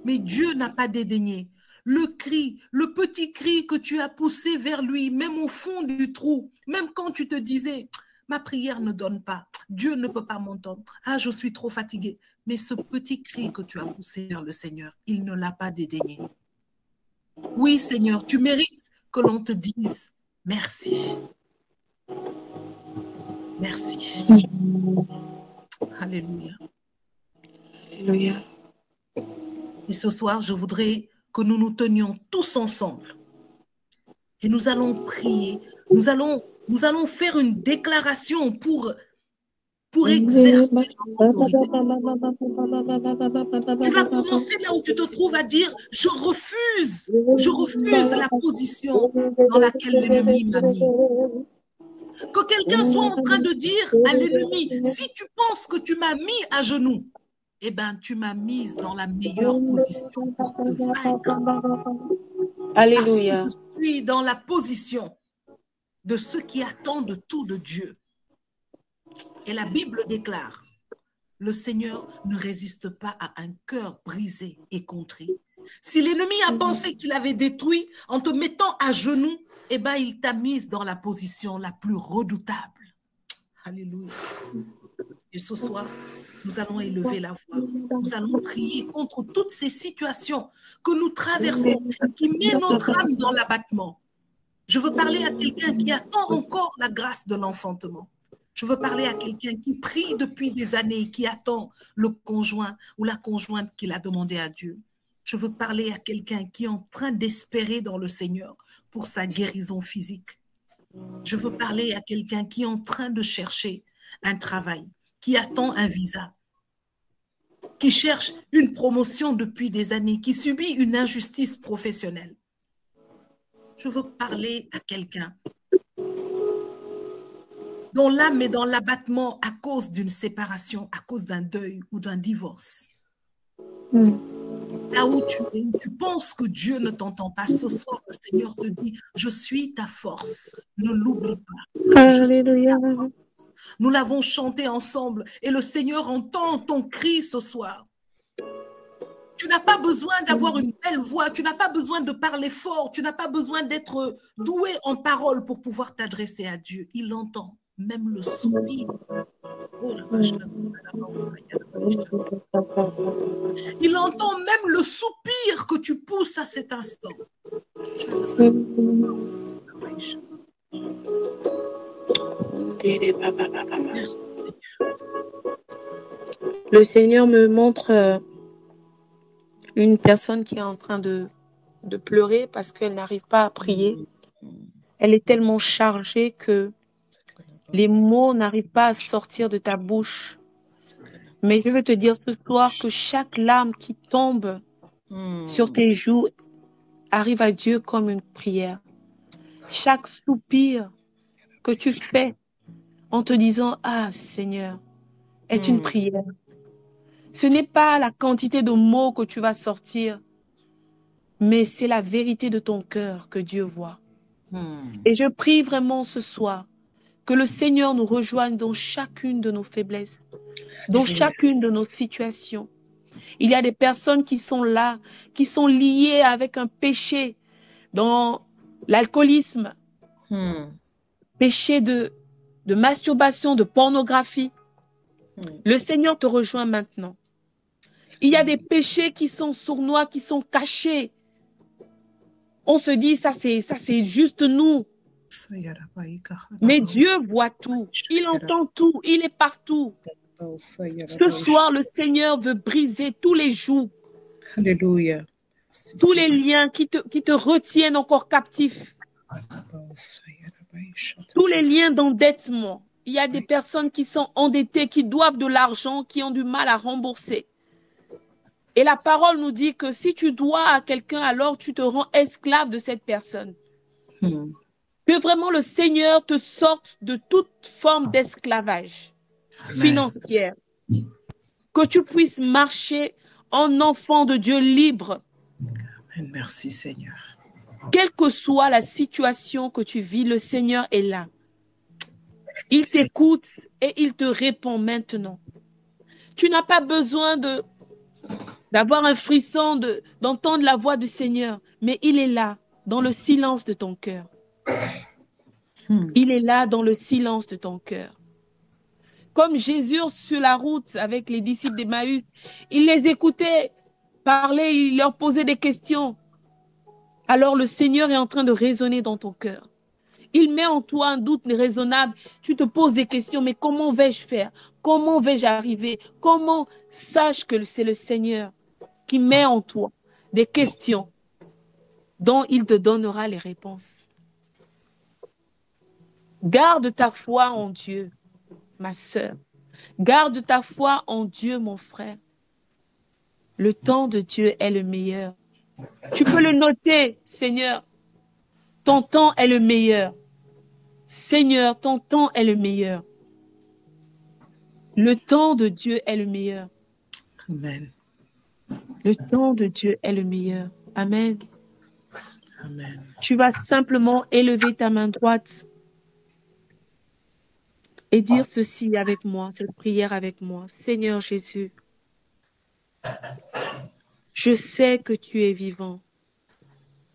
Mais Dieu n'a pas dédaigné. Le cri, le petit cri que tu as poussé vers lui, même au fond du trou, même quand tu te disais, ma prière ne donne pas, Dieu ne peut pas m'entendre, ah je suis trop fatiguée. Mais ce petit cri que tu as poussé vers le Seigneur, il ne l'a pas dédaigné. Oui Seigneur, tu mérites que l'on te dise merci. Merci. Alléluia. Alléluia. Et ce soir, je voudrais que nous nous tenions tous ensemble. Et nous allons prier. Nous allons faire une déclaration pour exercer l'autorité. Tu vas commencer là où tu te trouves à dire, je refuse la position dans laquelle l'ennemi m'a mis. Que quelqu'un soit en train de dire à l'ennemi, si tu penses que tu m'as mis à genoux, eh bien, tu m'as mise dans la meilleure position pour te vaincre. Alléluia. Parce que je suis dans la position de ceux qui attendent tout de Dieu. Et la Bible déclare, le Seigneur ne résiste pas à un cœur brisé et contrit. Si l'ennemi a pensé qu'il avait détruit en te mettant à genoux, eh bien, il t'a mise dans la position la plus redoutable. Alléluia. Et ce soir, nous allons élever la voix. Nous allons prier contre toutes ces situations que nous traversons, qui mettent notre âme dans l'abattement. Je veux parler à quelqu'un qui attend encore la grâce de l'enfantement. Je veux parler à quelqu'un qui prie depuis des années, qui attend le conjoint ou la conjointe qu'il a demandé à Dieu. Je veux parler à quelqu'un qui est en train d'espérer dans le Seigneur pour sa guérison physique. Je veux parler à quelqu'un qui est en train de chercher un travail, qui attend un visa, qui cherche une promotion depuis des années, qui subit une injustice professionnelle. Je veux parler à quelqu'un dont l'âme est dans l'abattement à cause d'une séparation, à cause d'un deuil ou d'un divorce. Là où tu penses que Dieu ne t'entend pas, ce soir, le Seigneur te dit, je suis ta force, ne l'oublie pas. Alléluia. Nous l'avons chanté ensemble et le Seigneur entend ton cri ce soir. Tu n'as pas besoin d'avoir une belle voix, tu n'as pas besoin de parler fort, tu n'as pas besoin d'être doué en parole pour pouvoir t'adresser à Dieu. Il entend même le soupir. Il entend même le soupir que tu pousses à cet instant. Merci, Seigneur. Le Seigneur me montre une personne qui est en train de pleurer parce qu'elle n'arrive pas à prier. Elle est tellement chargée que les mots n'arrivent pas à sortir de ta bouche. Mais je veux te dire ce soir que chaque larme qui tombe sur tes joues arrive à Dieu comme une prière. Chaque soupir que tu fais en te disant « Ah, Seigneur », est une prière. Ce n'est pas la quantité de mots que tu vas sortir, mais c'est la vérité de ton cœur que Dieu voit. Et je prie vraiment ce soir que le Seigneur nous rejoigne dans chacune de nos faiblesses, dans chacune de nos situations. Il y a des personnes qui sont là, qui sont liées avec un péché, dans l'alcoolisme, péché de masturbation, de pornographie. Le Seigneur te rejoint maintenant. Il y a des péchés qui sont sournois, qui sont cachés. On se dit, ça c'est juste nous. Mais Dieu voit tout. Il entend tout. Il est partout. Ce soir, le Seigneur veut briser tous les jougs. Alléluia. Tous les liens qui te retiennent encore captif. Tous les liens d'endettement. Il y a des personnes qui sont endettées, qui doivent de l'argent, qui ont du mal à rembourser. Et la parole nous dit que si tu dois à quelqu'un, alors tu te rends esclave de cette personne. Que vraiment le Seigneur te sorte de toute forme d'esclavage financière. Que tu puisses marcher en enfant de Dieu libre. Amen. Merci Seigneur. Quelle que soit la situation que tu vis, le Seigneur est là. Il t'écoute et il te répond maintenant. Tu n'as pas besoin d'avoir un frisson, d'entendre la voix du Seigneur, mais il est là, dans le silence de ton cœur. Il est là, dans le silence de ton cœur. Comme Jésus sur la route avec les disciples d'Emmaüs, il les écoutait parler, il leur posait des questions. Alors le Seigneur est en train de résonner dans ton cœur. Il met en toi un doute raisonnable. Tu te poses des questions, mais comment vais-je faire? Comment vais-je arriver? Comment? Sache que c'est le Seigneur qui met en toi des questions dont il te donnera les réponses. Garde ta foi en Dieu, ma sœur. Garde ta foi en Dieu, mon frère. Le temps de Dieu est le meilleur. Tu peux le noter, Seigneur. Ton temps est le meilleur. Seigneur, ton temps est le meilleur. Le temps de Dieu est le meilleur. Amen. Le temps de Dieu est le meilleur. Amen. Amen. Tu vas simplement élever ta main droite et dire ceci avec moi, cette prière avec moi. Seigneur Jésus, je sais que tu es vivant.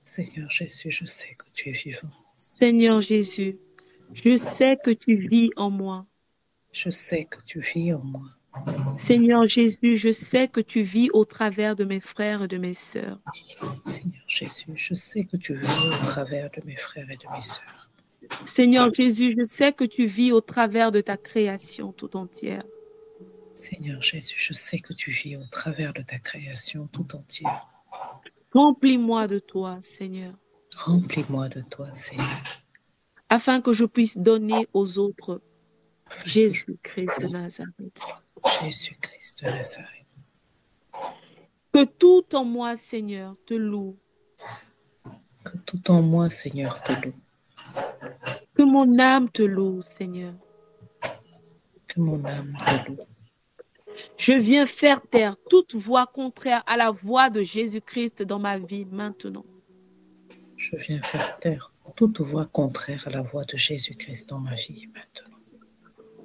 Seigneur Jésus, je sais que tu es vivant. Seigneur Jésus, je sais que tu vis en moi. Je sais que tu vis en moi. Seigneur Jésus, je sais que tu vis au travers de mes frères et de mes sœurs. Seigneur Jésus, je sais que tu vis au travers de mes frères et de mes sœurs. Seigneur Jésus, je sais que tu vis au travers de ta création tout entière. Seigneur Jésus, je sais que tu vis au travers de ta création tout entière. Remplis-moi de toi, Seigneur. Remplis-moi de toi, Seigneur. Afin que je puisse donner aux autres Jésus-Christ de Nazareth. Jésus-Christ de Nazareth. Que tout en moi, Seigneur, te loue. Que tout en moi, Seigneur, te loue. Que mon âme te loue, Seigneur. Que mon âme te loue. Je viens faire taire toute voix contraire à la voix de Jésus-Christ dans ma vie maintenant. Je viens faire taire toute voix contraire à la voix de Jésus-Christ dans ma vie maintenant.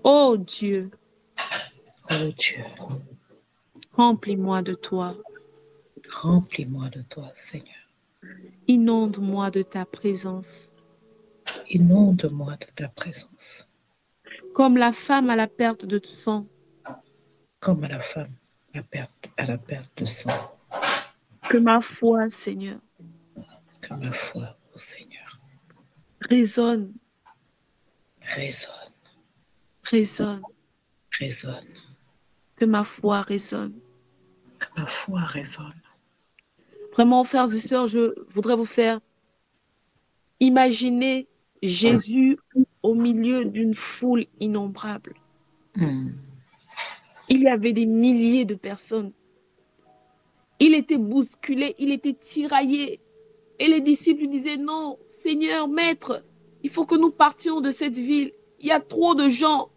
Oh Dieu, Oh Dieu, remplis-moi de toi. remplis-moi de toi, Seigneur. Inonde-moi de ta présence. Inonde-moi de ta présence. Comme la femme à la perte de sang. Comme à la femme à la perte de sang. Que ma foi, Seigneur, Que ma foi, ô Seigneur, résonne, résonne, résonne. résonne. Que ma foi résonne. Que ma foi résonne. Vraiment, frères et sœurs, je voudrais vous faire imaginer Jésus au milieu d'une foule innombrable. Il y avait des milliers de personnes. Il était bousculé, il était tiraillé. Et les disciples lui disaient, non, Seigneur, Maître, il faut que nous partions de cette ville. Il y a trop de gens,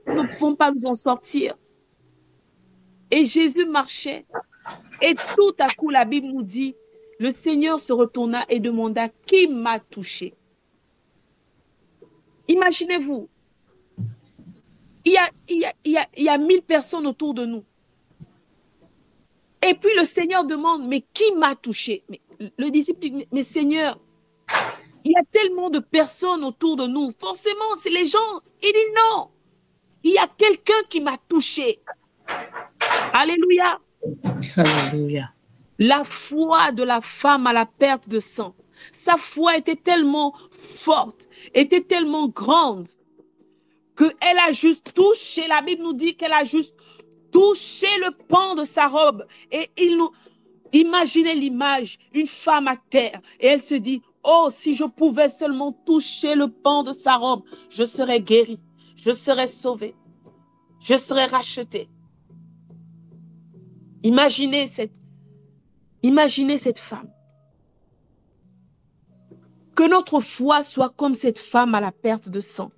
nous ne pouvons pas nous en sortir. Et Jésus marchait. Et tout à coup, la Bible nous dit, le Seigneur se retourna et demanda, qui m'a touché? Imaginez-vous, il y a 1000 personnes autour de nous. Et puis le Seigneur demande, mais qui m'a touché? Mais le disciple dit, mais Seigneur, il y a tellement de personnes autour de nous. Forcément, c'est les gens. Il dit non, il y a quelqu'un qui m'a touché. Alléluia. Alléluia. La foi de la femme à la perte de sang. Sa foi était tellement forte, était tellement grande, qu'elle a juste touché, la Bible nous dit qu'elle a juste touché le pan de sa robe. Et imaginez l'image, une femme à terre, et elle se dit, oh, si je pouvais seulement toucher le pan de sa robe, je serais guérie, je serais sauvée, je serais rachetée. Imaginez cette femme. Que notre foi soit comme cette femme à la perte de sang.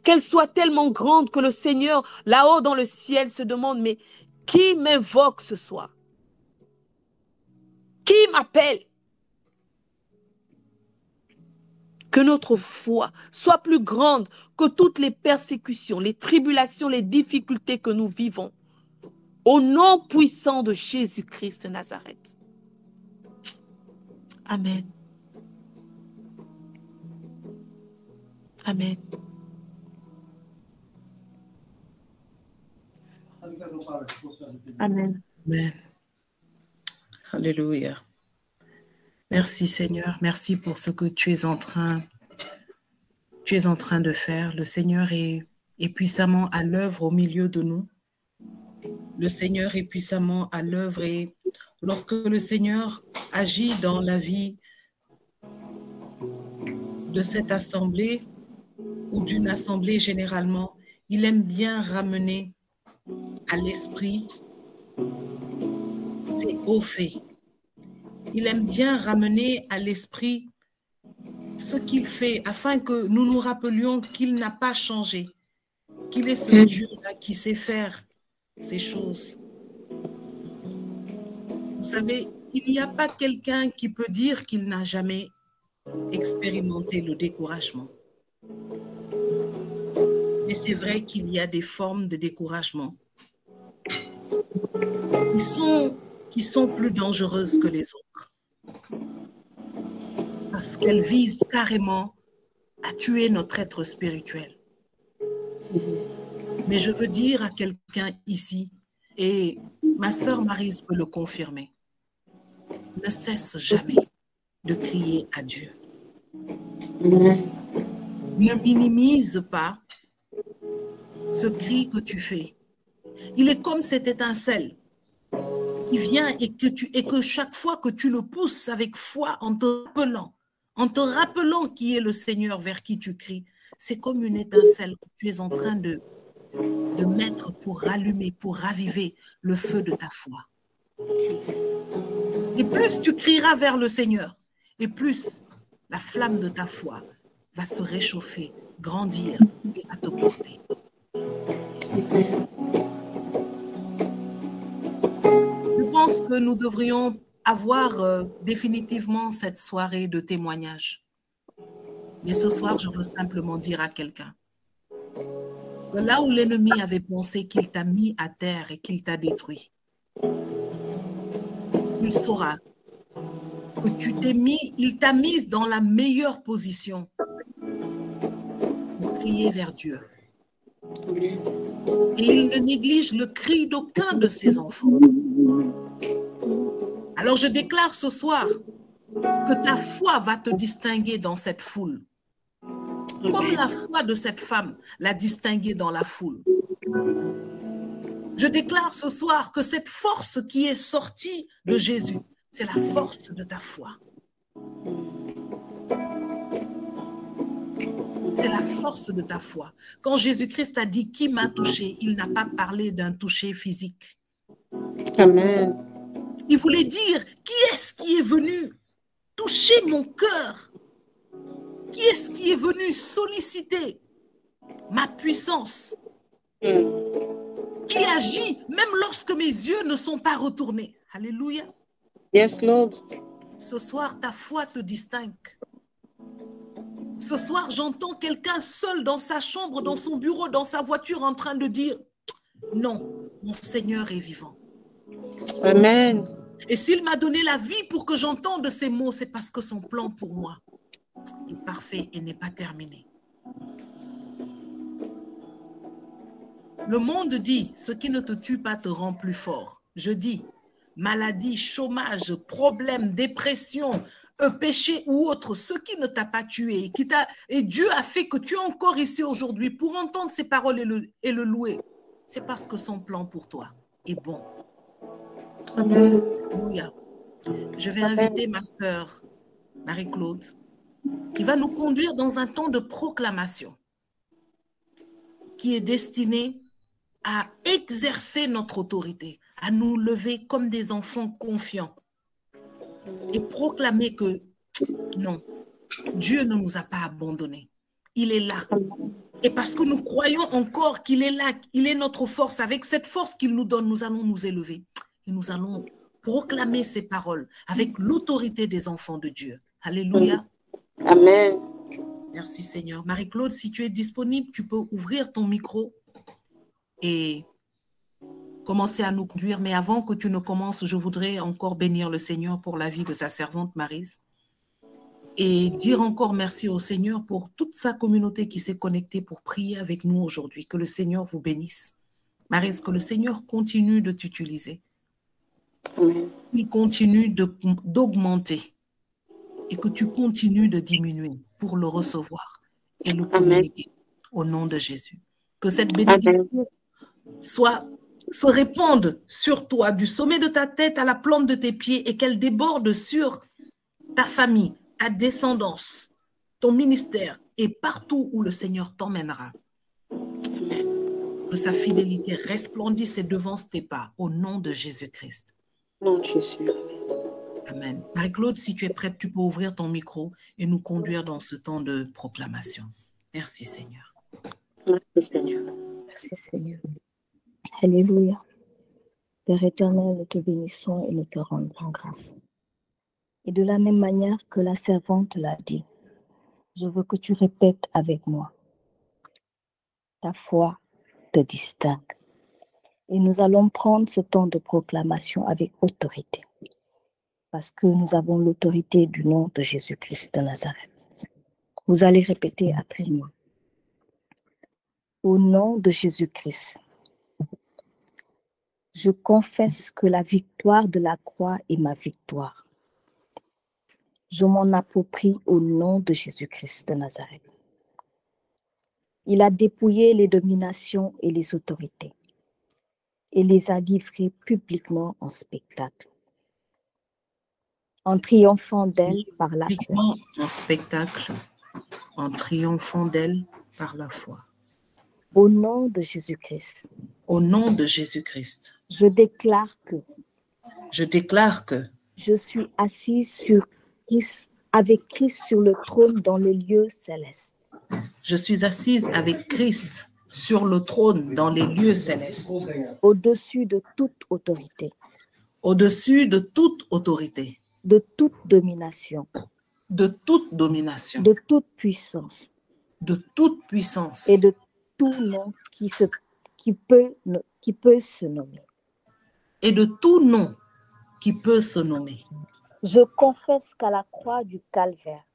Qu'elle soit tellement grande que le Seigneur, là-haut dans le ciel, se demande, mais qui m'invoque ce soir? Qui m'appelle? Que notre foi soit plus grande que toutes les persécutions, les tribulations, les difficultés que nous vivons. Au nom puissant de Jésus-Christ de Nazareth. Amen. Amen. Amen. Amen. Alléluia. Merci Seigneur, merci pour ce que tu es en train de faire. Le Seigneur est puissamment à l'œuvre au milieu de nous. Le Seigneur est puissamment à l'œuvre et lorsque le Seigneur agit dans la vie de cette assemblée ou d'une assemblée généralement, il aime bien ramener à l'esprit ses hauts faits. Il aime bien ramener à l'esprit ce qu'il fait afin que nous nous rappelions qu'il n'a pas changé, qu'il est ce Dieu-là qui sait faire ces choses. Vous savez, il n'y a pas quelqu'un qui peut dire qu'il n'a jamais expérimenté le découragement. Mais c'est vrai qu'il y a des formes de découragement qui sont plus dangereuses que les autres. Parce qu'elles visent carrément à tuer notre être spirituel. Mais je veux dire à quelqu'un ici, et ma sœur Maryse peut le confirmer, ne cesse jamais de crier à Dieu. Ne minimise pas ce cri que tu fais. Il est comme cette étincelle qui vient et que chaque fois que tu le pousses avec foi en te rappelant qui est le Seigneur vers qui tu cries, c'est comme une étincelle que tu es en train de mettre pour rallumer, pour raviver le feu de ta foi. Et plus tu crieras vers le Seigneur, et plus la flamme de ta foi va se réchauffer, grandir et va te porter. Je pense que nous devrions avoir définitivement cette soirée de témoignage. Mais ce soir, je veux simplement dire à quelqu'un que là où l'ennemi avait pensé qu'il t'a mis à terre et qu'il t'a détruit, il saura que il t'a mise dans la meilleure position pour crier vers Dieu. Et il ne néglige le cri d'aucun de ses enfants. Alors je déclare ce soir que ta foi va te distinguer dans cette foule. Comme la foi de cette femme l'a distinguée dans la foule. Je déclare ce soir que cette force qui est sortie de Jésus, c'est la force de ta foi. C'est la force de ta foi. Quand Jésus-Christ a dit « Qui m'a touché ?» il n'a pas parlé d'un toucher physique. Amen. Il voulait dire « Qui est-ce qui est venu toucher mon cœur? Qui est-ce qui est venu solliciter ma puissance? Qui agit même lorsque mes yeux ne sont pas retournés? » Alléluia. Yes, Lord. Ce soir, ta foi te distingue. Ce soir, j'entends quelqu'un seul dans sa chambre, dans son bureau, dans sa voiture en train de dire « Non, mon Seigneur est vivant. » Amen. Et s'il m'a donné la vie pour que j'entende ces mots, c'est parce que son plan pour moi est parfait et n'est pas terminé. Le monde dit « Ce qui ne te tue pas te rend plus fort ». Je dis « Maladie, chômage, problème, dépression, péché ou autre, ce qui ne t'a pas tué et Dieu a fait que tu es encore ici aujourd'hui pour entendre ces paroles et le louer. C'est parce que son plan pour toi est bon. » Amen. Alléluia. Je vais inviter ma sœur Marie-Claude qui va nous conduire dans un temps de proclamation qui est destiné à exercer notre autorité, à nous lever comme des enfants confiants et proclamer que non, Dieu ne nous a pas abandonnés. Il est là. Et parce que nous croyons encore qu'il est là, il est notre force. Avec cette force qu'il nous donne, nous allons nous élever. Et nous allons proclamer ces paroles avec l'autorité des enfants de Dieu. Alléluia. Amen. Merci Seigneur. Marie-Claude, si tu es disponible, tu peux ouvrir ton micro et commencer à nous conduire. Mais avant que tu ne commences, je voudrais encore bénir le Seigneur pour la vie de sa servante Maryse et dire encore merci au Seigneur pour toute sa communauté qui s'est connectée pour prier avec nous aujourd'hui. Que le Seigneur vous bénisse. Maryse, que le Seigneur continue de t'utiliser. Amen. Il continue d'augmenter et que tu continues de diminuer pour le recevoir et le communiquer au nom de Jésus. Que cette bénédiction se répande sur toi du sommet de ta tête à la plante de tes pieds et qu'elle déborde sur ta famille, ta descendance, ton ministère et partout où le Seigneur t'emmènera. Que sa fidélité resplendisse et devance tes pas au nom de Jésus-Christ. Non, Jésus. Amen. Marie-Claude, si tu es prête, tu peux ouvrir ton micro et nous conduire dans ce temps de proclamation. Merci Seigneur. Merci Seigneur. Merci Seigneur. Alléluia. Père éternel, nous te bénissons et nous te rendons grâce. Et de la même manière que la servante l'a dit, je veux que tu répètes avec moi. Ta foi te distingue. Et nous allons prendre ce temps de proclamation avec autorité. Parce que nous avons l'autorité du nom de Jésus-Christ de Nazareth. Vous allez répéter après moi. Au nom de Jésus-Christ, je confesse que la victoire de la croix est ma victoire. Je m'en approprie au nom de Jésus-Christ de Nazareth. Il a dépouillé les dominations et les autorités et les a livrées publiquement en spectacle. En triomphant d'elle par la foi. En spectacle, en triomphant d'elle par la foi. Au nom de Jésus-Christ. Au nom de Jésus-Christ. Je déclare que. Je suis assise sur Christ, avec Christ sur le trône dans les lieux célestes. Je suis assise avec Christ sur le trône dans les lieux célestes. Au-dessus de toute autorité. Au-dessus de toute autorité. De toute domination. De toute domination. De toute puissance. De toute puissance. Et de tout nom qui peut se nommer. Et de tout nom qui peut se nommer. Je confesse qu'à la croix du Calvaire.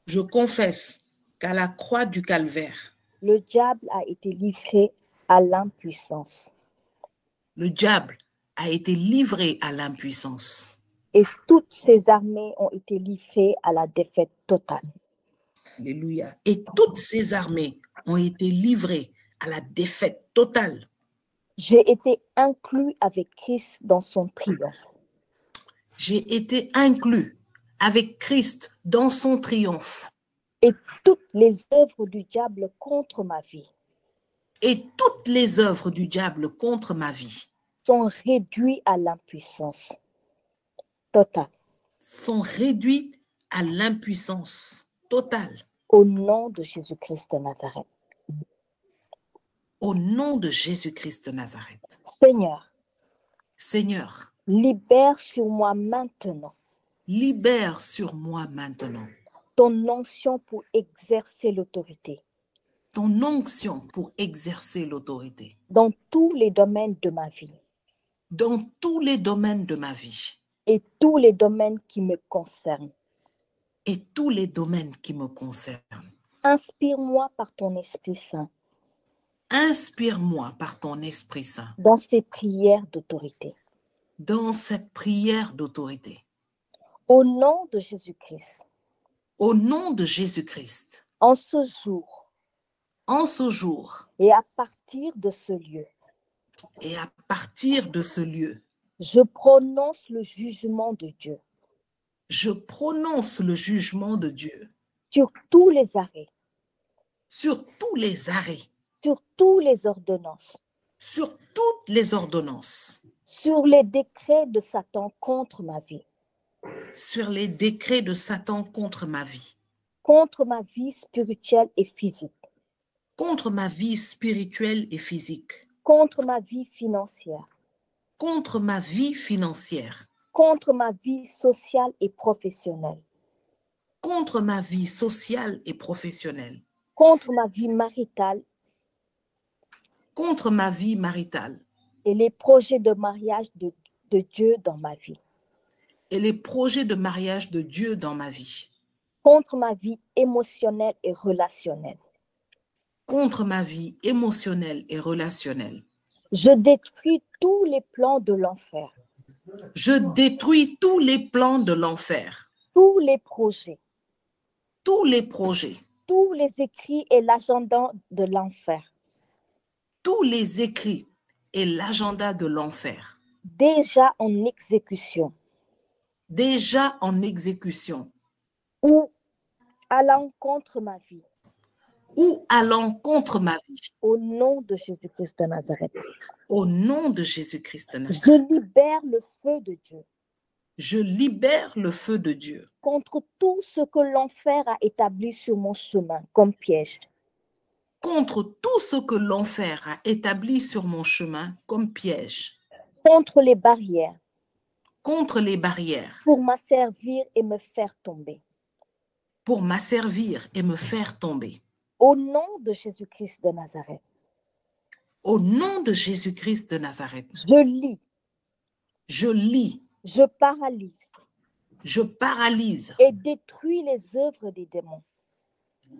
Je confesse qu'à la croix du Calvaire. Le diable a été livré à l'impuissance. Le diable a été livré à l'impuissance. Et toutes ses armées ont été livrées à la défaite totale. Alléluia. Et toutes ces armées ont été livrées à la défaite totale. J'ai été inclus avec Christ dans son triomphe. J'ai été inclus avec Christ dans son triomphe. Et toutes les œuvres du diable contre ma vie. Et toutes les œuvres du diable contre ma vie. Sont réduites à l'impuissance totale. Sont réduites à l'impuissance totale. Au nom de Jésus-Christ de Nazareth. Au nom de Jésus-Christ de Nazareth. Seigneur, libère sur moi maintenant. Libère sur moi maintenant. Ton onction pour exercer l'autorité. Ton onction pour exercer l'autorité. Dans tous les domaines de ma vie. Dans tous les domaines de ma vie. Et tous les domaines qui me concernent. Et tous les domaines qui me concernent. Inspire-moi par ton Esprit Saint. Inspire-moi par ton Esprit Saint. Dans ces prières d'autorité. Dans cette prière d'autorité. Au nom de Jésus-Christ. Au nom de Jésus-Christ. En ce jour. En ce jour. Et à partir de ce lieu. Et à partir de ce lieu. Je prononce le jugement de Dieu. Je prononce le jugement de Dieu. Sur tous les arrêts. Sur tous les arrêts. Sur toutes les ordonnances. Sur toutes les ordonnances. Sur les décrets de Satan contre ma vie. Sur les décrets de Satan contre ma vie. Contre ma vie spirituelle et physique. Contre ma vie spirituelle et physique. Contre ma vie financière. Contre ma vie financière. Contre ma vie sociale et professionnelle. Contre ma vie sociale et professionnelle. Contre ma vie maritale. Contre ma vie maritale. Et les projets de mariage de Dieu dans ma vie. Et les projets de mariage de Dieu dans ma vie. Contre ma vie émotionnelle et relationnelle. Contre ma vie émotionnelle et relationnelle. Je détruis tous les plans de l'enfer. Je détruis tous les plans de l'enfer. Tous les projets. Tous les projets. Tous les écrits et l'agenda de l'enfer. Tous les écrits et l'agenda de l'enfer. Déjà en exécution. Déjà en exécution. Ou à l'encontre de ma vie. Ou à l'encontre de ma vie. Au nom de Jésus-Christ de Nazareth. Au nom de Jésus-Christ de Nazareth. Je libère le feu de Dieu. Je libère le feu de Dieu contre tout ce que l'enfer a établi sur mon chemin comme piège. contre tout ce que l'enfer a établi sur mon chemin comme piège, Contre les barrières contre les barrières, pour m'asservir et me faire tomber. pour m'asservir et me faire tomber. Au nom de Jésus-Christ de Nazareth, Au nom de Jésus-Christ de Nazareth, je lis, je lis, je paralyse je paralyse et détruis les œuvres des démons,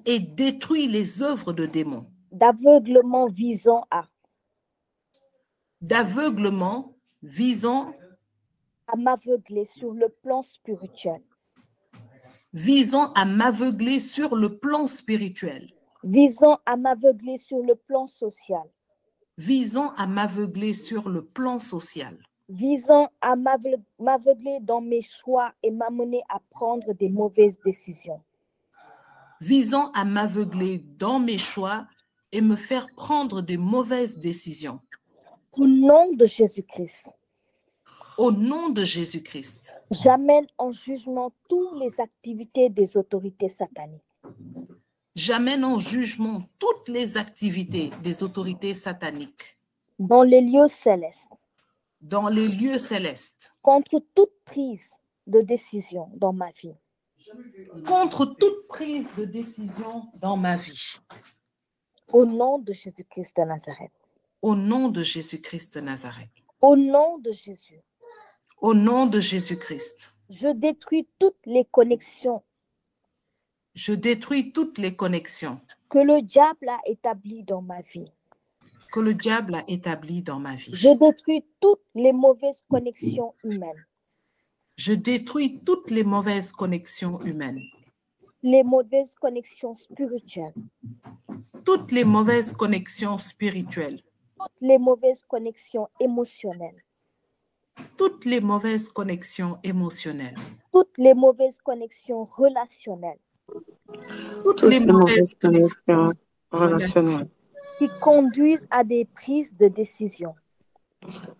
et détruis les œuvres de démons, d'aveuglement visant d'aveuglement visant à m'aveugler sur le plan spirituel, à m'aveugler sur le plan spirituel, visant à m'aveugler sur le plan social, visant à m'aveugler sur le plan social, visant à m'aveugler dans mes choix et m'amener à prendre des mauvaises décisions. visant à m'aveugler dans mes choix et me faire prendre de mauvaises décisions. Au nom de Jésus-Christ, Au nom de Jésus-Christ, j'amène en jugement toutes les activités des autorités sataniques, j'amène en jugement toutes les activités des autorités sataniques dans les lieux célestes, dans les lieux célestes, contre toute prise de décision dans ma vie. contre toute prise de décision dans ma vie. Au nom de Jésus-Christ de Nazareth. Au nom de Jésus-Christ de Nazareth. Au nom de Jésus, Au nom de Jésus-Christ, je détruis toutes les connexions je détruis toutes les connexions que le diable a établies dans ma vie. que le diable a établies dans ma vie. Je détruis toutes les mauvaises connexions humaines, Je détruis toutes les mauvaises connexions humaines, les mauvaises connexions spirituelles, toutes les mauvaises connexions spirituelles, toutes les mauvaises connexions émotionnelles, toutes les mauvaises connexions émotionnelles, toutes les mauvaises connexions relationnelles toutes Toutes les les mauvaises mauvaises connexions relationnelles qui conduisent à des prises de décision,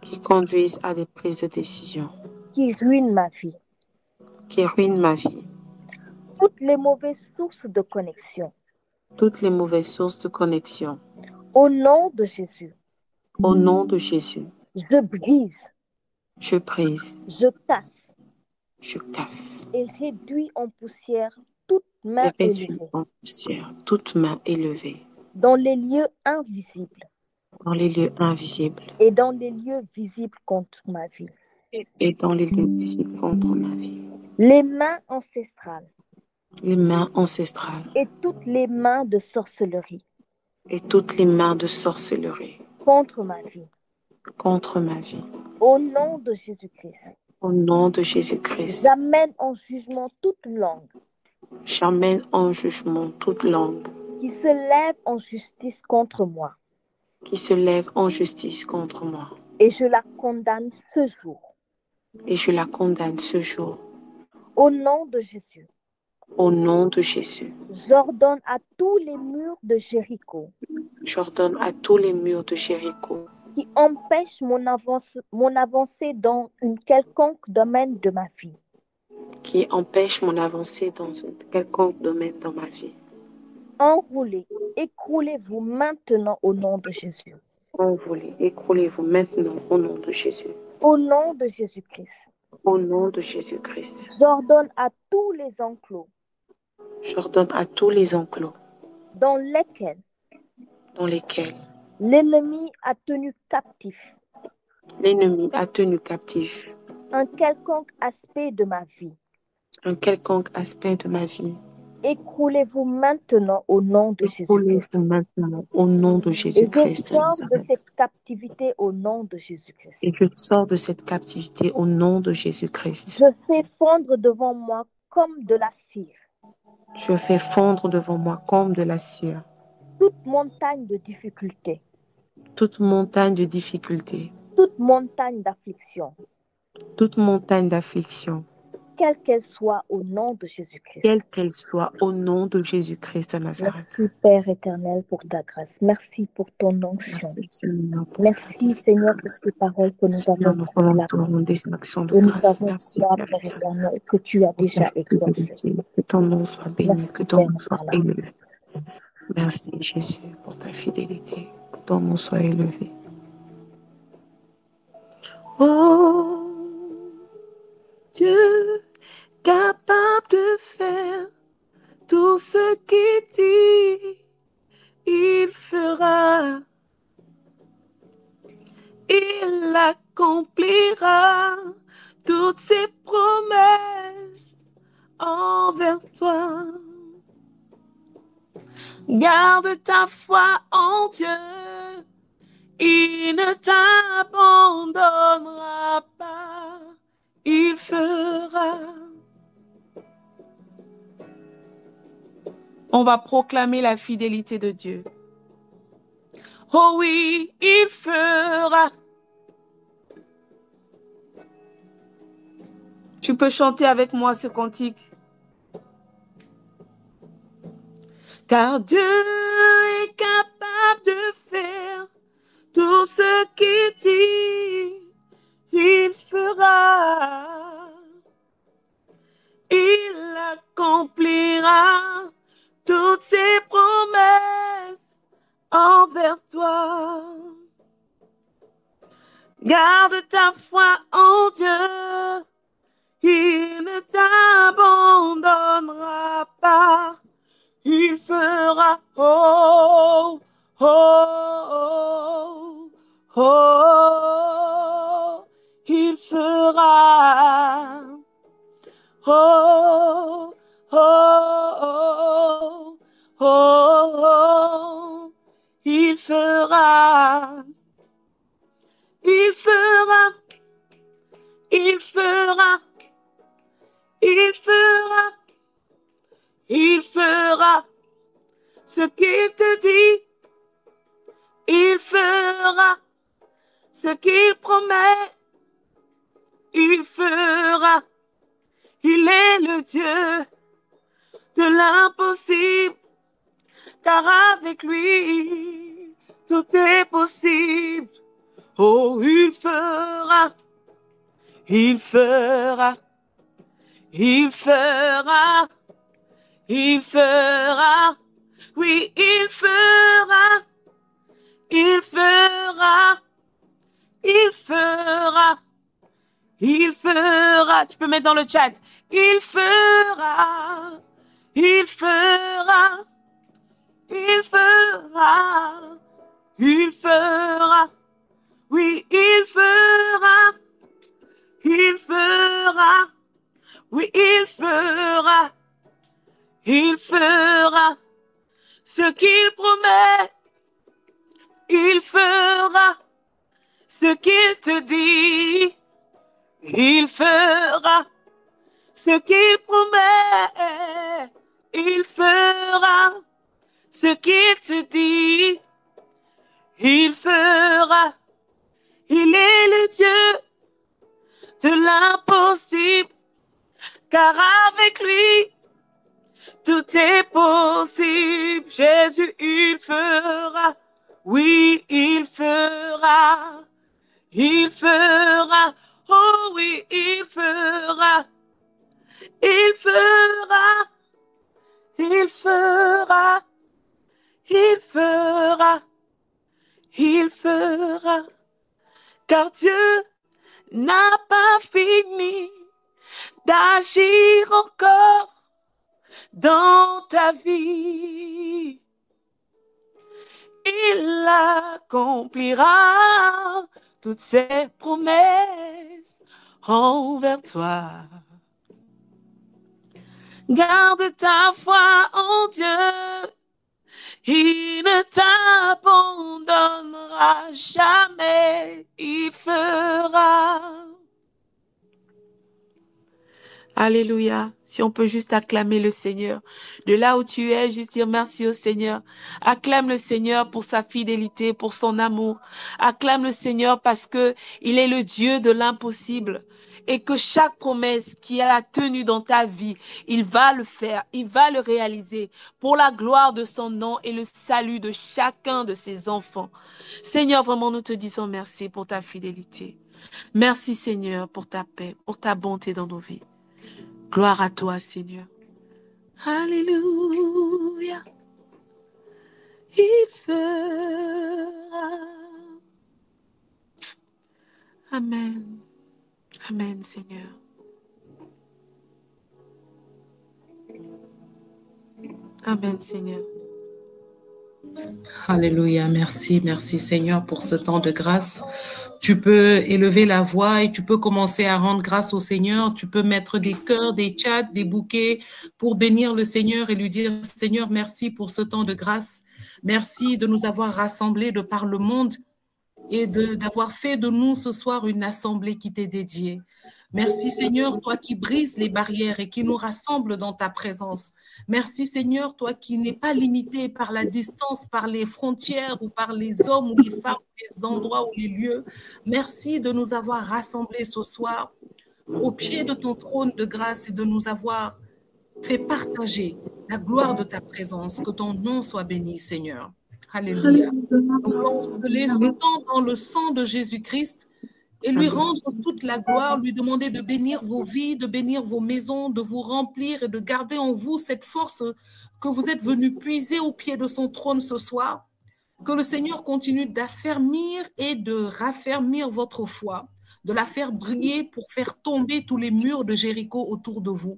qui conduisent à des prises de décision, qui ruinent ma vie, qui ruinent ma vie, toutes les mauvaises sources de connexion. toutes les mauvaises sources de connexion. Au nom de Jésus, Au nom de Jésus, je brise, je brise, je casse je casse et réduis en poussière toute main et réduis élevée en poussière toute main élevée dans les lieux invisibles dans les lieux invisibles et dans les lieux visibles contre ma vie. et dans les lieux visibles contre ma vie. Les mains ancestrales Les mains ancestrales et toutes les mains de sorcellerie et toutes les mains de sorcellerie contre ma vie. contre ma vie. Au nom de Jésus-Christ, Au nom de Jésus-Christ, j'amène en jugement toute langue j'amène en jugement toute langue qui se lève en justice contre moi qui se lève en justice contre moi et je la condamne ce jour. et je la condamne ce jour. Au nom de Jésus, Au nom de Jésus, j'ordonne à tous les murs de Jéricho j'ordonne à tous les murs de Jéricho qui empêchent mon avancée dans une quelconque domaine de ma vie, qui empêchent mon avancée dans un quelconque domaine dans ma vie. enroulez, écroulez-vous maintenant au nom de Jésus. Envolez, écroulez-vous maintenant au nom de Jésus. Au nom de Jésus-Christ, Au nom de Jésus-Christ, j'ordonne à tous les enclos j'ordonne à tous les enclos dans lesquels dans lesquels l'ennemi a tenu captif l'ennemi a tenu captif un quelconque aspect de ma vie. un quelconque aspect de ma vie. Écroulez-vous maintenant au nom de Jésus-Christ. Écroulez-vous maintenant au nom de Et je Jésus-Christ. sors de cette captivité au nom de Jésus-Christ. Et je sors de cette captivité au nom de Jésus-Christ. Je fais fondre devant moi comme de la cire Je fais fondre devant moi comme de la cire toute montagne de difficulté, toute montagne de difficulté, toute montagne d'affliction, toute montagne d'affliction, quelle qu'elle soit, au nom de Jésus-Christ. quelle qu'elle soit, au nom de Jésus-Christ de Nazareth. Merci, Père éternel, pour ta grâce. Merci pour ton onction. Merci, Seigneur. Merci, Seigneur, pour ces paroles que nous Seigneur, avons nous voulons te proclamées. rendre des actions de Et nous grâce. avons Merci, foi, Père Père éternel, éternel, que tu as pour ta déjà exaucé. fidélité. Que ton nom soit béni, Merci, que ton Père nom soit éternel. élevé. Merci, Jésus, pour ta fidélité. Que ton nom soit élevé. Oh, Dieu, capable de faire tout ce qu'il dit, il fera. Il accomplira toutes ses promesses envers toi. Garde ta foi en Dieu, il ne t'abandonnera pas, il fera. On va proclamer la fidélité de Dieu. Oh oui, il fera. Tu peux chanter avec moi ce cantique. Car Dieu est capable de faire tout ce qu'il dit, il fera. Il accomplira toutes ses promesses envers toi. Garde ta foi en Dieu, il ne t'abandonnera pas, il fera. Oh, oh, oh, oh, il fera. Oh, oh, oh, oh, oh, il fera. Il fera, il fera, il fera, il fera ce qu'il te dit. Il fera ce qu'il promet. Il fera. Il est le Dieu de l'impossible, car avec lui, tout est possible. Oh, il fera, il fera, il fera, il fera, oui, il fera, il fera, il fera, il fera. Tu peux mettre dans le chat, il fera, il fera, il fera, il fera. Oui, il fera, il fera, oui, il fera ce qu'il promet, il fera ce qu'il te dit, il fera ce qu'il promet, il fera ce qu'il te dit, il fera. Il est le Dieu de l'impossible, car avec lui, tout est possible. Jésus, il fera, oui, il fera, oh oui, il fera, il fera, il fera, il fera, il fera. Car Dieu n'a pas fini d'agir encore dans ta vie. Il accomplira toutes ses promesses envers toi. Garde ta foi en Dieu, il ne t'abandonnera jamais, il fera. Alléluia. Si on peut juste acclamer le Seigneur. De là où tu es, juste dire merci au Seigneur. Acclame le Seigneur pour sa fidélité, pour son amour. Acclame le Seigneur parce que il est le Dieu de l'impossible. Et que chaque promesse qu'il a tenue dans ta vie, il va le faire, il va le réaliser pour la gloire de son nom et le salut de chacun de ses enfants. Seigneur, vraiment, nous te disons merci pour ta fidélité. Merci Seigneur pour ta paix, pour ta bonté dans nos vies. Gloire à toi, Seigneur. Alléluia. Il fera. Amen. Amen, Seigneur. Amen, Seigneur. Alléluia. Merci, merci Seigneur pour ce temps de grâce. Tu peux élever la voix et tu peux commencer à rendre grâce au Seigneur. Tu peux mettre des cœurs, des chats, des bouquets pour bénir le Seigneur et lui dire, Seigneur, merci pour ce temps de grâce. Merci de nous avoir rassemblés de par le monde et d'avoir fait de nous ce soir une assemblée qui t'est dédiée. Merci Seigneur, toi qui brises les barrières et qui nous rassemble dans ta présence. Merci Seigneur, toi qui n'es pas limité par la distance, par les frontières ou par les hommes ou les femmes, les endroits ou les lieux. Merci de nous avoir rassemblés ce soir au pied de ton trône de grâce et de nous avoir fait partager la gloire de ta présence. Que ton nom soit béni, Seigneur. Alléluia. Nous voulons sceller ce temps dans le sang de Jésus-Christ et lui rendre toute la gloire, lui demander de bénir vos vies, de bénir vos maisons, de vous remplir et de garder en vous cette force que vous êtes venus puiser au pied de son trône ce soir. Que le Seigneur continue d'affermir et de raffermir votre foi, de la faire briller pour faire tomber tous les murs de Jéricho autour de vous.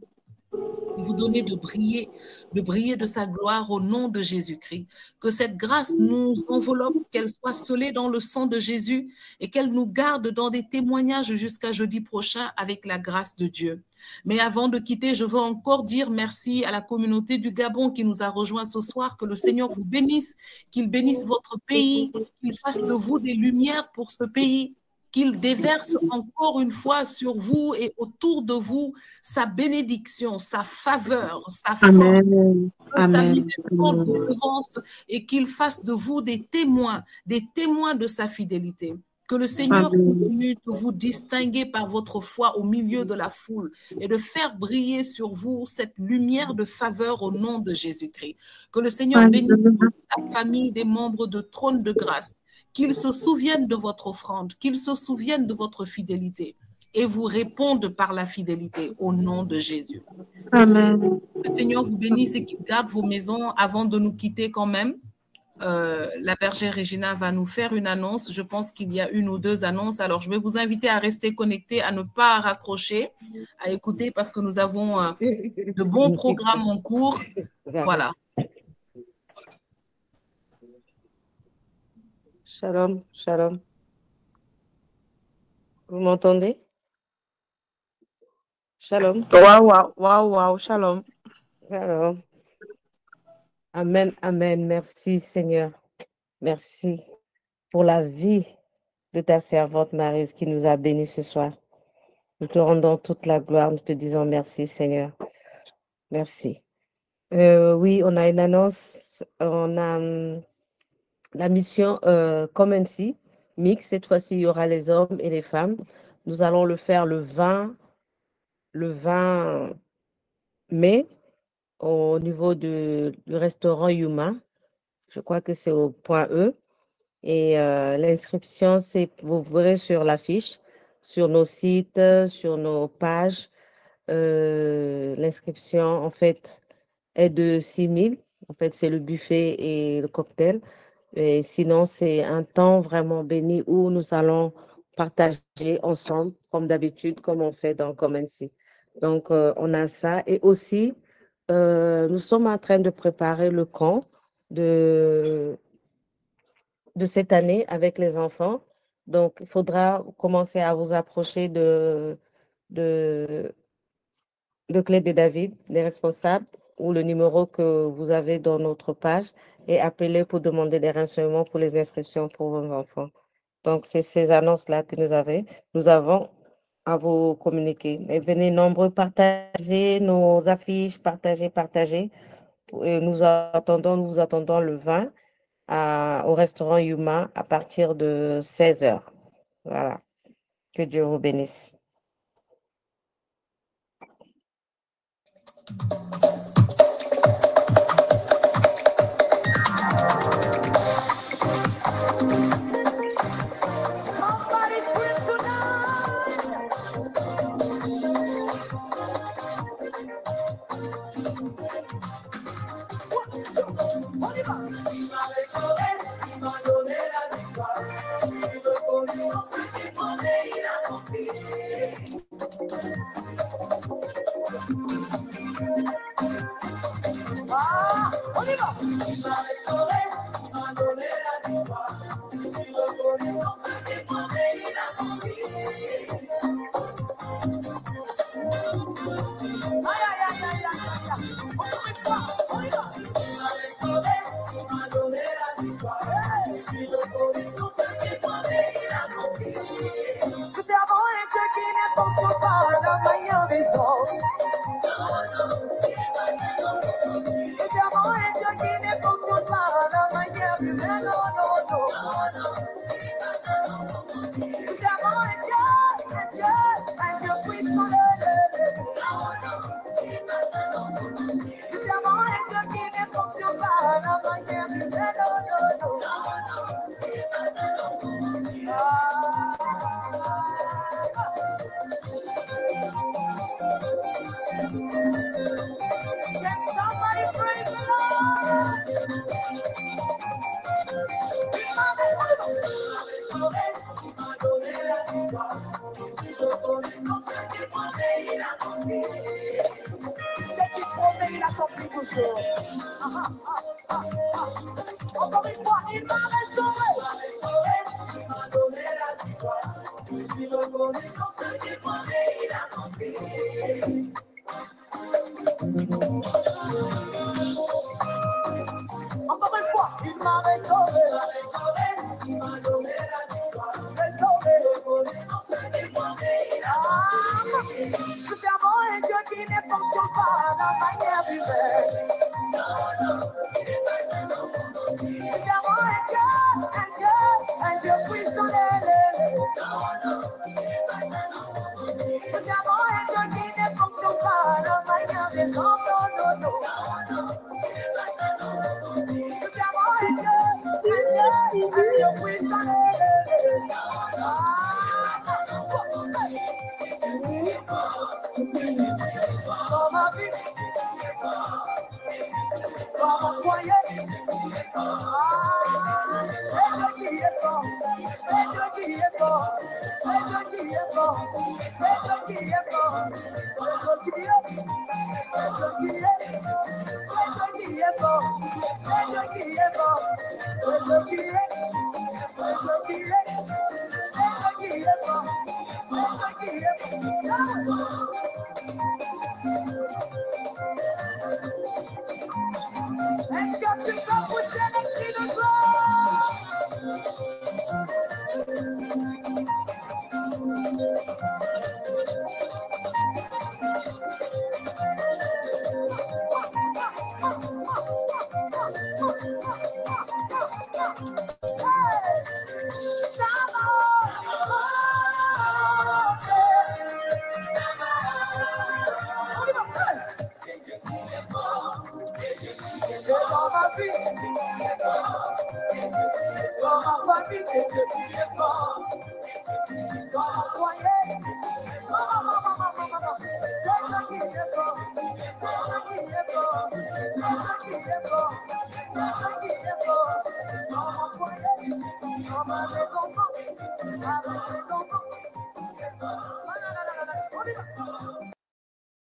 Vous donner de briller de sa gloire au nom de Jésus-Christ. Que cette grâce nous enveloppe, qu'elle soit scellée dans le sang de Jésus et qu'elle nous garde dans des témoignages jusqu'à jeudi prochain avec la grâce de Dieu. Mais avant de quitter, je veux encore dire merci à la communauté du Gabon qui nous a rejoints ce soir. Que le Seigneur vous bénisse, qu'il bénisse votre pays, qu'il fasse de vous des lumières pour ce pays, qu'il déverse encore une fois sur vous et autour de vous sa bénédiction, sa faveur, sa force, sa miséricorde vous devance et qu'il fasse de vous des témoins de sa fidélité. Que le Seigneur continue de vous distinguer par votre foi au milieu de la foule et de faire briller sur vous cette lumière de faveur au nom de Jésus-Christ. Que le Seigneur bénisse la famille des membres de Trône de Grâce, qu'ils se souviennent de votre offrande, qu'ils se souviennent de votre fidélité et vous répondent par la fidélité au nom de Jésus. Amen. Le Seigneur vous bénisse et qu'il garde vos maisons. Avant de nous quitter quand même, la bergère Regina va nous faire une annonce. Je pense qu'il y a une ou deux annonces. Alors, je vais vous inviter à rester connectés, à ne pas raccrocher, à écouter parce que nous avons de bons programmes en cours. Voilà. Shalom, shalom. Vous m'entendez? Shalom. Waouh, shalom. Shalom. Amen, amen. Merci Seigneur. Merci pour la vie de ta servante Maryse qui nous a bénis ce soir. Nous te rendons toute la gloire. Nous te disons merci Seigneur. Merci. Oui, on a une annonce. On a la mission Come and See mix. Cette fois-ci, il y aura les hommes et les femmes. Nous allons le faire le 20 mai au niveau du restaurant Yuma. Je crois que c'est au point E. Et l'inscription, vous verrez sur l'affiche, sur nos sites, sur nos pages. L'inscription, en fait, est de 6 000. En fait, c'est le buffet et le cocktail. Et sinon, c'est un temps vraiment béni où nous allons partager ensemble, comme d'habitude, comme on fait dans Come and See. Donc, on a ça. Et aussi, nous sommes en train de préparer le camp de cette année avec les enfants. Donc, il faudra commencer à vous approcher de Clé de David, des responsables, ou le numéro que vous avez dans notre page et appelez pour demander des renseignements pour les inscriptions pour vos enfants. Donc, c'est ces annonces-là que nous avons. à vous communiquer. Et venez nombreux partager nos affiches, partager. Et nous vous attendons le 20 au restaurant Yuma à partir de 16h. Voilà. Que Dieu vous bénisse.